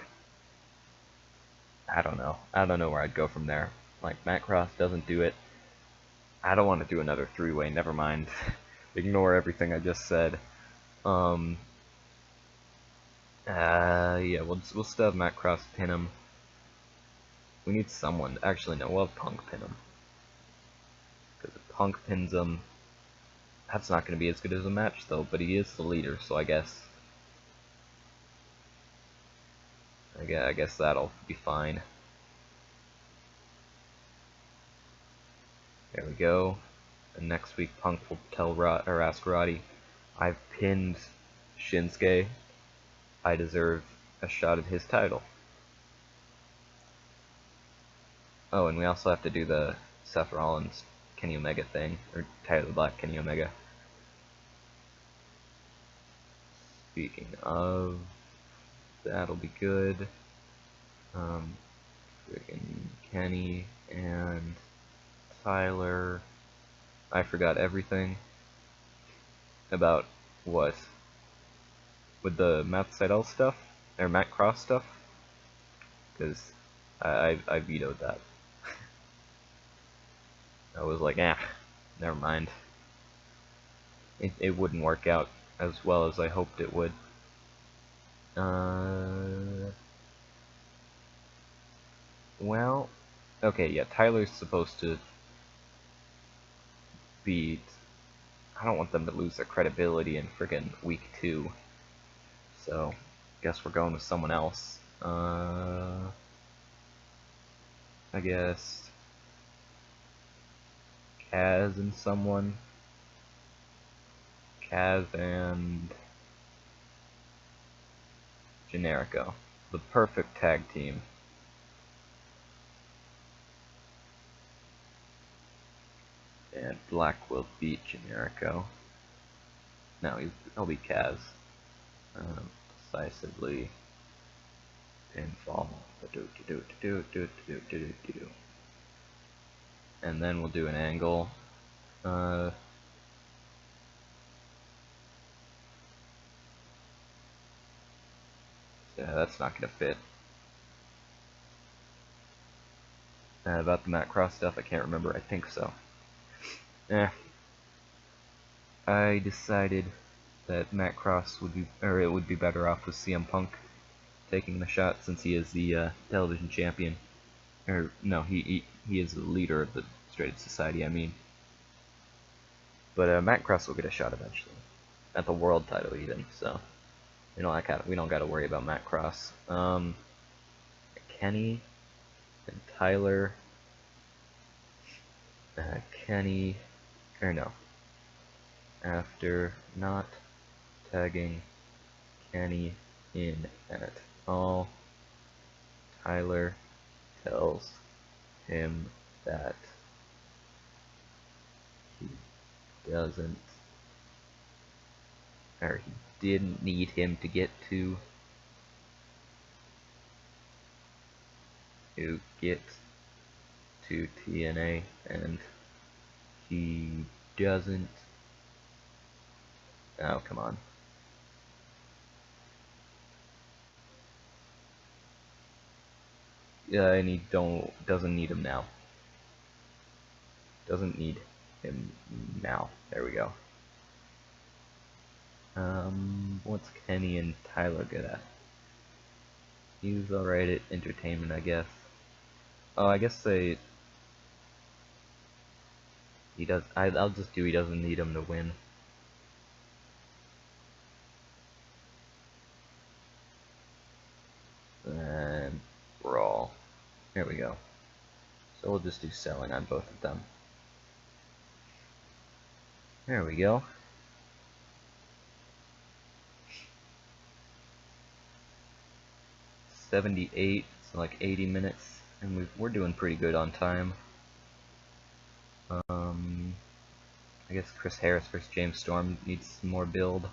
I don't know where I'd go from there. Like, Matt Cross doesn't do it. I don't want to do another three-way, never mind. Ignore everything I just said. Yeah, we'll still have Matt Cross pin him. We need someone. Actually, no, we'll have Punk pin him. Because if Punk pins him, that's not going to be as good as a match, though. But he is the leader, so I guess that'll be fine. There we go. And next week, Punk will ask Roddy, I've pinned Shinsuke. I deserve a shot at his title. Oh, and we also have to do the Seth Rollins Kenny Omega thing, or Tyler Black Kenny Omega. Speaking of, that'll be good. Freaking Kenny and Tyler. I forgot everything about what? With the Matt Sydal stuff? Or Matt Cross stuff? Because I vetoed that. I was like, never mind. It wouldn't work out as well as I hoped it would. Well, okay, yeah, Tyler's supposed to beat... I don't want them to lose their credibility in friggin' week 2. So, guess we're going with someone else. I guess... Kaz and someone. Kaz and... Generico. The perfect tag team. And Black will beat Generico. No, he'll beat Kaz. Decisively. Pinfall. And then we'll do an angle. Yeah, that's not gonna fit. About the Matt Cross stuff, I can't remember. I think so. I decided that Matt Cross would be, or it would be better off with CM Punk taking the shot since he is the television champion. Or no, he is the leader of the Straight Edge Society. I mean, but Matt Cross will get a shot eventually at the world title, even. So we don't gotta worry about Matt Cross. Kenny and Tyler. Kenny, or no. After not tagging Kenny in at all, Tyler tells him that he doesn't, or he didn't need him to get to get to TNA, and he doesn't. Oh, come on. Yeah, and he doesn't need him now. Doesn't need him now. There we go. What's Kenny and Tyler good at? He's alright at entertainment, I guess. Oh, I guess they He does. I'll just do. He doesn't need him to win. And brawl. There we go. So we'll just do selling on both of them. There we go. 78, so like 80 minutes, and we're doing pretty good on time. I guess Chris Harris versus James Storm needs some more build.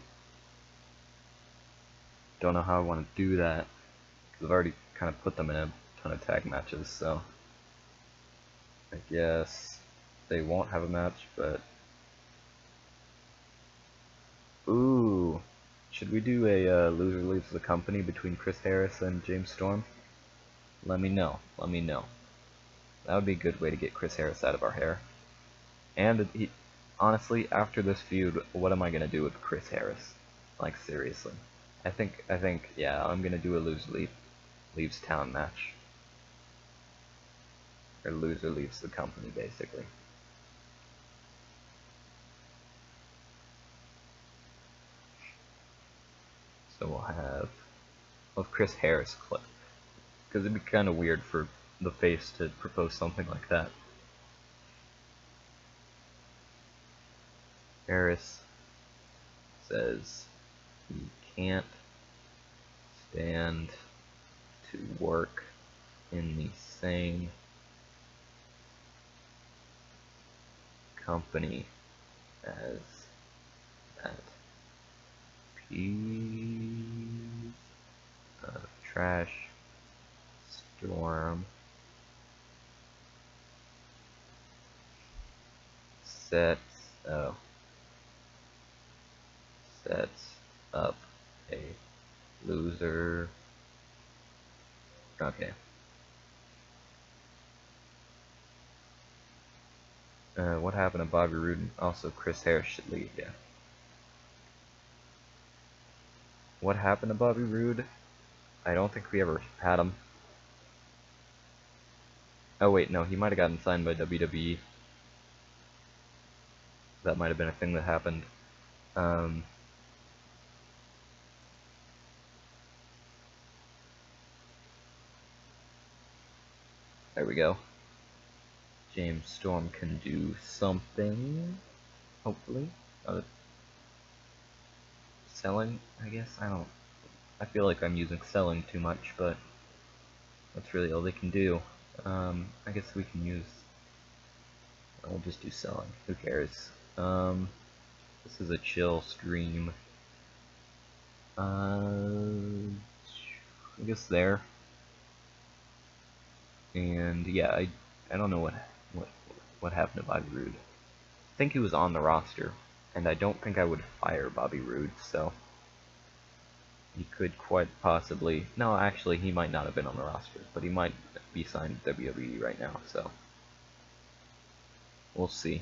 Don't know how I want to do that, because I've already kind of put them in a ton of tag matches, so I guess they won't have a match, but ooh, should we do a loser leaves the company between Chris Harris and James Storm? Let me know. Let me know. That would be a good way to get Chris Harris out of our hair. And honestly, after this feud, what am I gonna do with Chris Harris? Like seriously, I think yeah, I'm gonna do a leaves town match, or loser leaves the company basically. So we'll have Chris Harris clip, because it'd be kind of weird for the face to propose something like that. Harris says he can't stand to work in the same company as that piece of trash Storm sets up a loser. Okay. What happened to Bobby Roode? Also, Chris Harris should leave, yeah. What happened to Bobby Roode? I don't think we ever had him. Oh wait, no, he might have gotten signed by WWE. That might have been a thing that happened. There we go. James Storm can do something, hopefully. Selling, I guess? I feel like I'm using selling too much, but that's really all they can do. I guess we can use... We'll just do selling. Who cares? This is a chill stream. I guess there. And yeah, I don't know what happened to Bobby Roode. I think he was on the roster, and I don't think I would fire Bobby Roode, so he could quite possibly... No, actually, he might not have been on the roster, but he might be signed to WWE right now, so we'll see.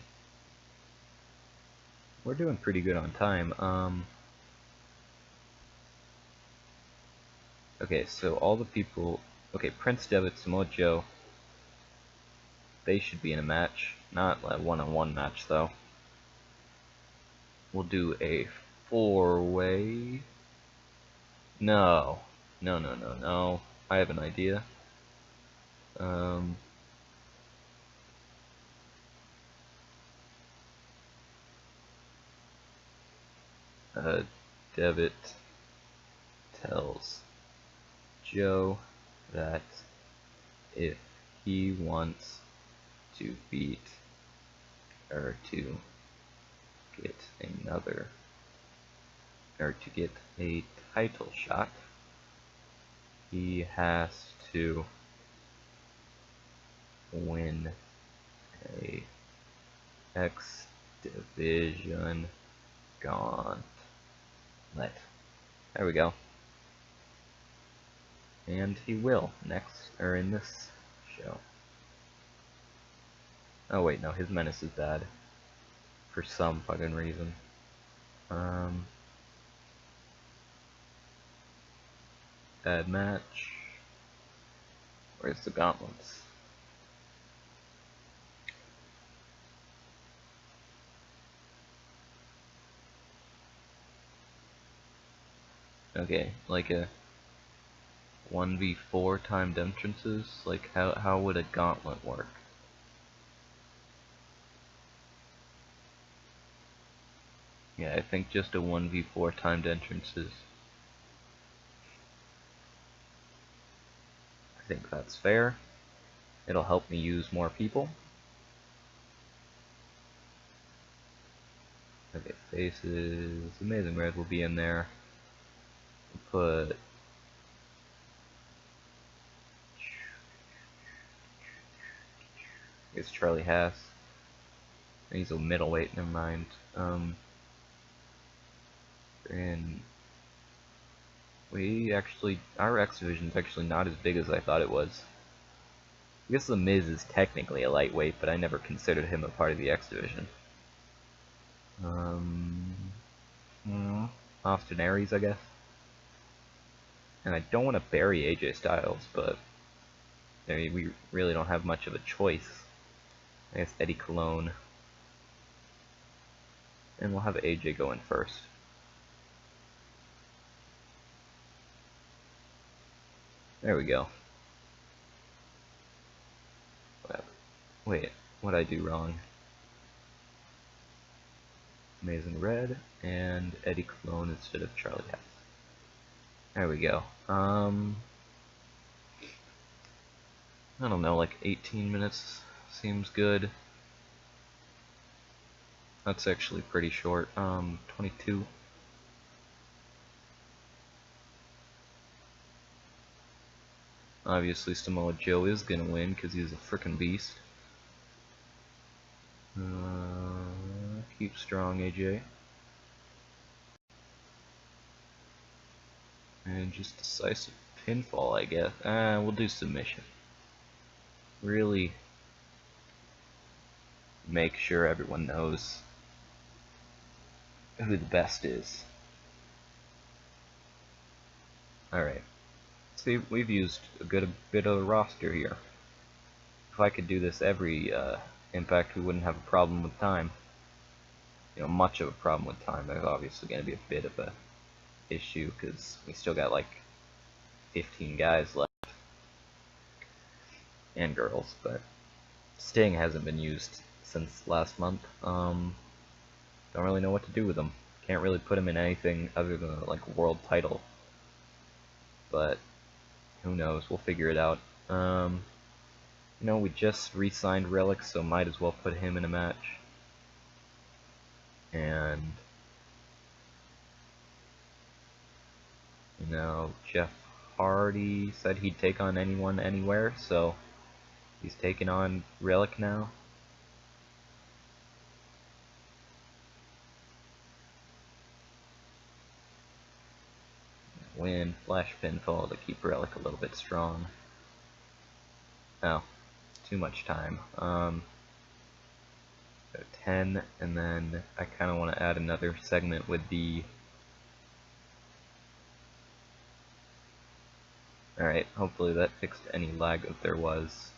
We're doing pretty good on time. Okay, so all the people... Okay, Prince Devitt, Samoa Joe, they should be in a match. Not a one-on-one match, though. We'll do a four-way... No. No. I have an idea. Devitt tells Joe that if he wants to beat, or to get another, or to get a title shot, he has to win a X Division gauntlet. There we go. And he will next, or in this show. Oh wait, no, his menace is bad. For some fucking reason. Bad match. Where's the gauntlets? Okay, like a 1v4 timed entrances? Like, how would a gauntlet work? Yeah, I think just a 1v4 timed entrances. I think that's fair. It'll help me use more people. Okay, faces. Amazing Red will be in there. We'll put... It's Charlie Haas. He's a middleweight, never mind. And our X division's actually not as big as I thought it was. I guess The Miz is technically a lightweight, but I never considered him a part of the X division. Austin Aries, I guess. And I don't want to bury AJ Styles, but we really don't have much of a choice. I guess Eddie Colon. And we'll have AJ go in first. There we go. Wait, what'd I do wrong? Amazing Red and Eddie Colon instead of Charlie Haas. There we go. I don't know, like 18 minutes seems good. That's actually pretty short. 22. Obviously Samoa Joe is gonna win because he's a frickin' beast. Keep strong, AJ. And just decisive pinfall, I guess. We'll do submission. Really make sure everyone knows who the best is. Alright. See, we've used a good bit of a roster here. If I could do this every Impact, we wouldn't have a problem with time. You know, much of a problem with time. There's obviously going to be a bit of a issue because we still got like 15 guys left and girls, but Sting hasn't been used since last month. Don't really know what to do with him. Can't really put him in anything other than like a world title, but who knows? We'll figure it out. You know, we just re-signed Relic, so might as well put him in a match. And you know, Jeff Hardy said he'd take on anyone, anywhere, so he's taking on Relic now. Win, flash pinfall to keep Relic a little bit strong. Oh, too much time. 10, and then I kind of want to add another segment with the... Alright, hopefully that fixed any lag that there was.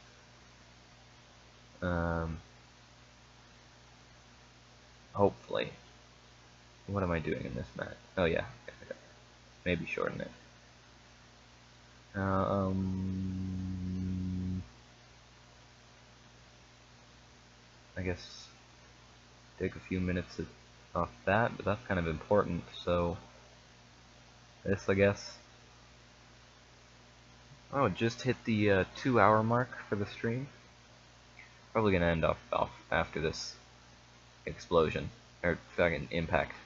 Hopefully. What am I doing in this match? Oh yeah, maybe shorten it. I guess take a few minutes off that, but that's kind of important, so this, I guess. Oh, just hit the 2-hour mark for the stream. Probably gonna end off after this explosion, or fucking impact.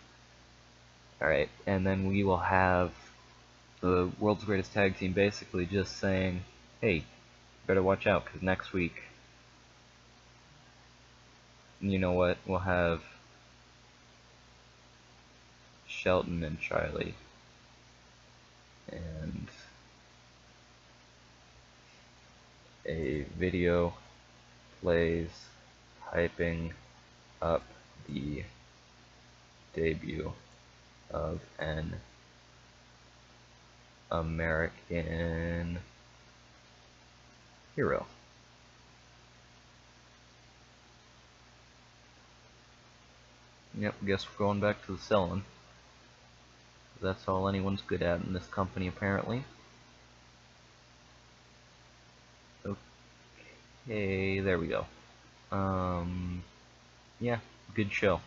Alright, and then we will have the world's greatest tag team basically just saying, hey, better watch out, because next week, you know what, we'll have Shelton and Charlie, and a video plays hyping up the debut of an American hero. Yep, guess we're going back to the selling. That's all anyone's good at in this company, apparently. Okay, there we go. Yeah, good show.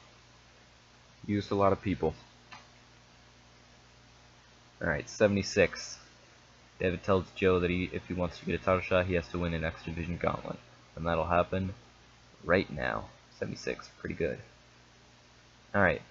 Used a lot of people. Alright, 76. David tells Joe that if he wants to get a title shot, he has to win an X Division Gauntlet. And that'll happen right now. 76, pretty good. Alright,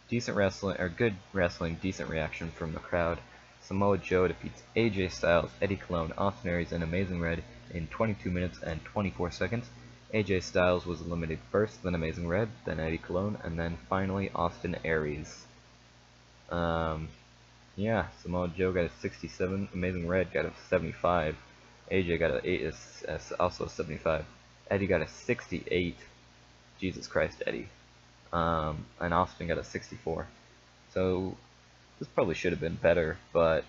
decent wrestling, or good wrestling, decent reaction from the crowd. Samoa Joe defeats AJ Styles, Eddie Colon, Austin Aries, and Amazing Red in 22 minutes and 24 seconds. AJ Styles was eliminated first, then Amazing Red, then Eddie Colon, and then finally Austin Aries. Yeah, Samoa Joe got a 67, Amazing Red got a 75, AJ got also a 75, Eddie got a 68, Jesus Christ, Eddie, and Austin got a 64. So this probably should have been better, but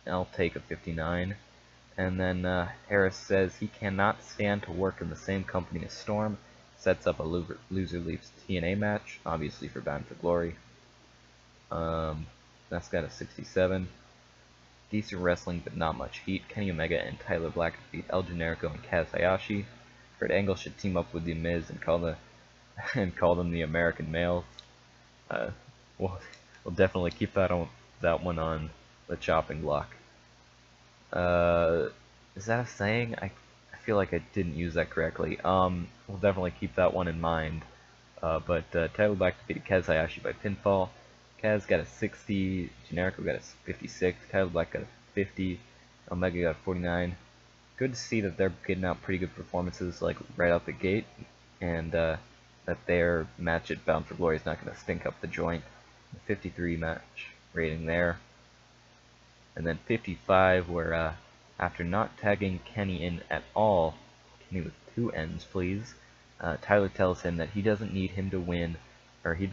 I'll take a 59. And then Harris says he cannot stand to work in the same company as Storm, sets up a loser leaves TNA match, obviously for Bound for Glory. That's got a 67. Decent wrestling, but not much heat. Kenny Omega and Tyler Black defeat El Generico and Kaz Hayashi. Kurt Angle should team up with The Miz and call them the American Males. We'll definitely keep that one on the chopping block. Is that a saying? I feel like I didn't use that correctly. We'll definitely keep that one in mind. But Tyler Black defeated Kaz Hayashi by pinfall. Kaz got a 60, Generico got a 56, Tyler Black got a 50, Omega got a 49. Good to see that they're getting out pretty good performances like right out the gate, and that their match at Bound for Glory is not going to stink up the joint. 53 match rating there. And then 55, where after not tagging Kenny in at all, Kenny with 2 N's please, Tyler tells him that he doesn't need him to win, or he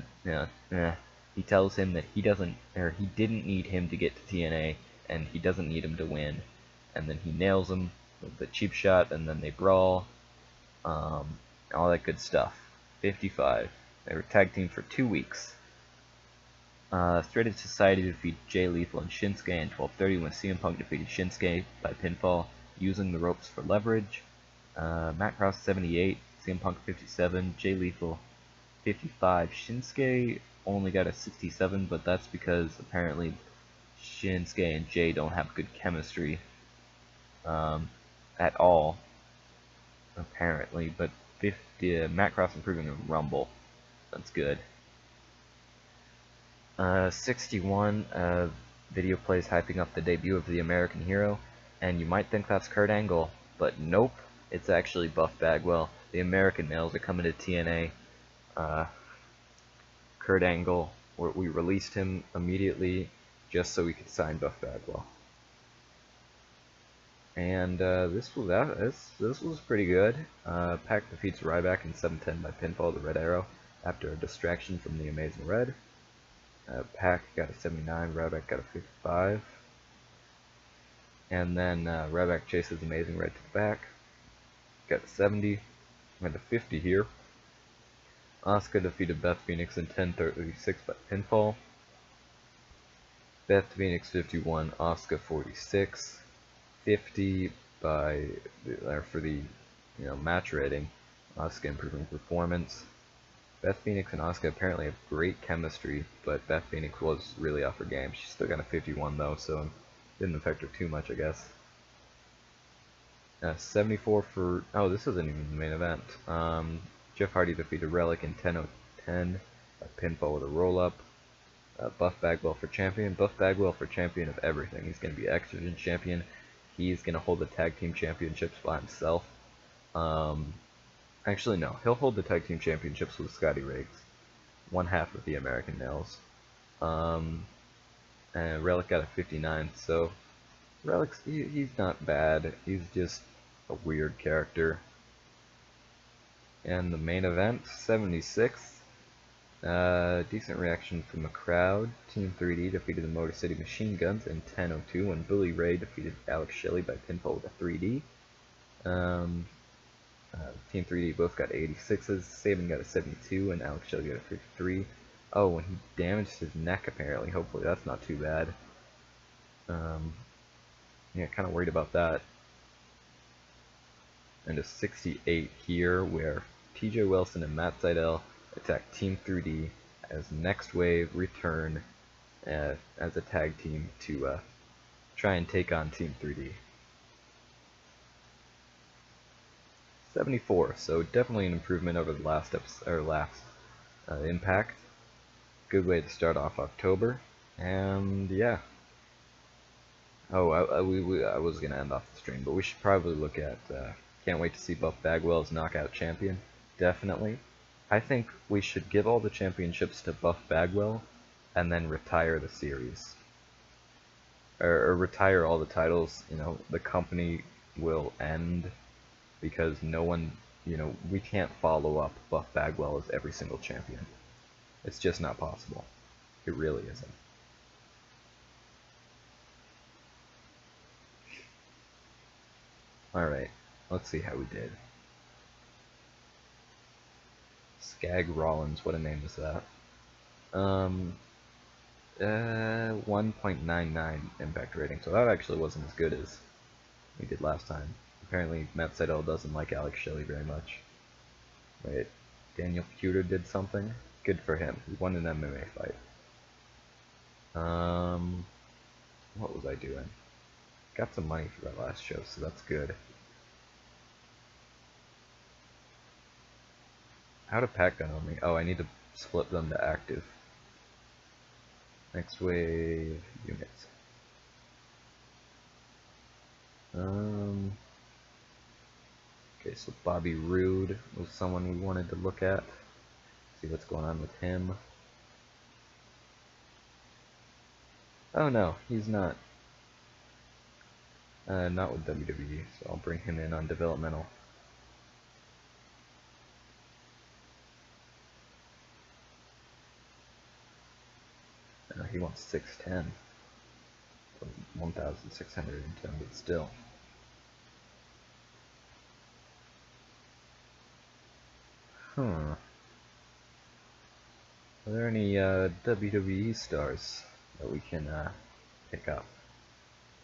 tells him that he didn't need him to get to TNA, and he doesn't need him to win. And then he nails him with the cheap shot, and then they brawl, all that good stuff. 55. They were tag teamed for 2 weeks. Straight Edge Society defeated Jay Lethal and Shinsuke in 12:30 when CM Punk defeated Shinsuke by pinfall using the ropes for leverage. Matt Cross 78, CM Punk 57, Jay Lethal 55. Shinsuke only got a 67, but that's because apparently Shinsuke and Jay don't have good chemistry at all, apparently. But Matt Cross improving in Rumble, that's good. 61, video plays hyping up the debut of the American Hero, and you might think that's Kurt Angle, but nope, it's actually Buff Bagwell. The American Males are coming to TNA. Kurt Angle, we released him immediately just so we could sign Buff Bagwell. And this was pretty good. Pac defeats Ryback in 7:10 by pinfall to Red Arrow after a distraction from the Amazing Red. Pac got a 79, Ryback got a 55. And then Ryback chases Amazing Red to the back. Got a 70. Went to 50 here. Asuka defeated Beth Phoenix in 10:36 by pinfall. Beth Phoenix 51, Asuka 46. 50 by for the match rating. Asuka improving performance. Beth Phoenix and Asuka apparently have great chemistry, but Beth Phoenix was really off her game. She still got a 51 though, so it didn't affect her too much, I guess. 74 for... oh, this isn't even the main event. Jeff Hardy defeated Relic in 10:10 by pinfall with a roll-up. Buff Bagwell for champion. Buff Bagwell for champion of everything. He's going to be X Division champion. He's going to hold the tag team championships by himself. Actually, no. He'll hold the tag team championships with Scotty Riggs. One half of the American Males. And Relic got a 59, so Relic's, he's not bad. He's just a weird character. And the main event, 76. Decent reaction from the crowd. Team 3D defeated the Motor City Machine Guns in 10:02 when Billy Ray defeated Alex Shelley by pinfall with a 3D. Team 3D both got 86s. Sabin got a 72 and Alex Shelley got a 53. Oh, and he damaged his neck apparently. Hopefully that's not too bad. Yeah, kind of worried about that. And a 68 here where TJ Wilson and Matt Seidel attack Team 3D as Next Wave return as a tag team to try and take on Team 3D. 74, so definitely an improvement over the last Impact. Good way to start off October, and yeah. Oh, I was gonna end off the stream, but we should probably look at. Can't wait to see Buff Bagwell as knockout champion. Definitely. I think we should give all the championships to Buff Bagwell, and then retire the series. Or retire all the titles. You know, the company will end because no one, we can't follow up Buff Bagwell as every single champion. It's just not possible. It really isn't. Alright, let's see how we did. Skag Rollins, what a name is that? 1.99 impact rating, so that actually wasn't as good as we did last time. Apparently Matt Seidel doesn't like Alex Shelley very much. Wait, Daniel Puder did something? Good for him. He won an MMA fight. What was I doing? Got some money for that last show, so that's good. How to pack gun on me? Oh, I need to split them to active. Next wave units. Okay, so Bobby Roode was someone we wanted to look at. See what's going on with him. Oh no, he's not. Not with WWE, so I'll bring him in on developmental. He wants 610. 1,610, but still. Huh. Are there any WWE stars that we can pick up?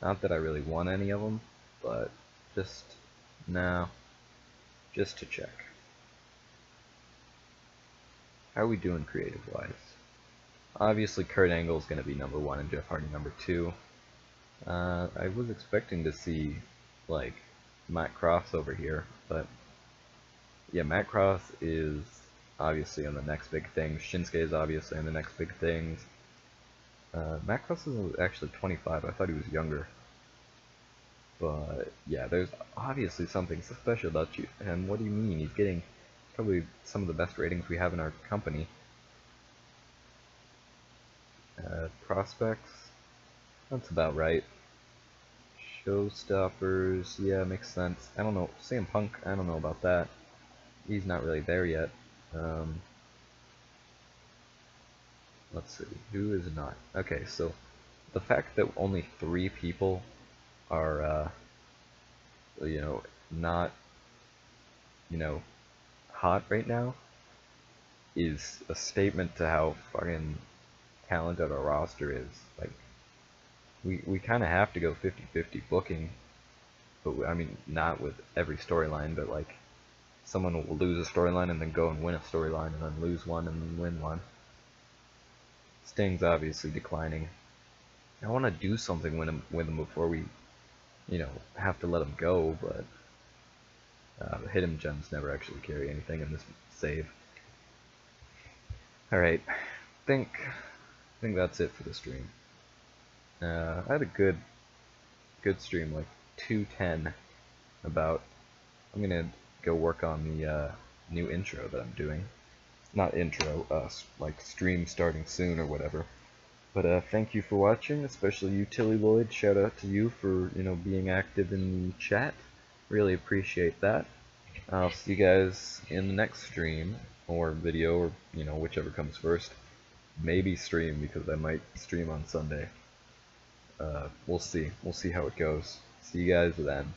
Not that I really want any of them, but just just to check. How are we doing creative-wise? Obviously, Kurt Angle is going to be number 1 and Jeff Hardy number 2. I was expecting to see like Matt Cross over here, but yeah, Matt Cross is obviously on the next big thing. Shinsuke is obviously on the next big things. Matt Cross is actually 25. I thought he was younger. But yeah, there's obviously something special about you. And what do you mean? He's getting probably some of the best ratings we have in our company. Prospects? That's about right. Showstoppers, yeah, makes sense. I don't know, CM Punk, I don't know about that. He's not really there yet. Let's see, who is not? Okay, so the fact that only 3 people are, not, hot right now is a statement to how fucking talented our roster is. Like, we kind of have to go 50-50 booking, but I mean, not with every storyline, but like, someone will lose a storyline and then go and win a storyline and then lose one and then win one. Sting's obviously declining. I want to do something with him before we, have to let him go, but hidden gems never actually carry anything in this save. Alright, I think that's it for the stream. I had a good stream, like 2:10 about. I'm gonna go work on the new intro that I'm doing. Not intro, like stream starting soon or whatever. But thank you for watching, especially you, Tilly Lloyd. Shout out to you for being active in the chat. Really appreciate that. I'll see you guys in the next stream or video, or whichever comes first. Maybe stream, because I might stream on Sunday. We'll see. We'll see how it goes. See you guys then.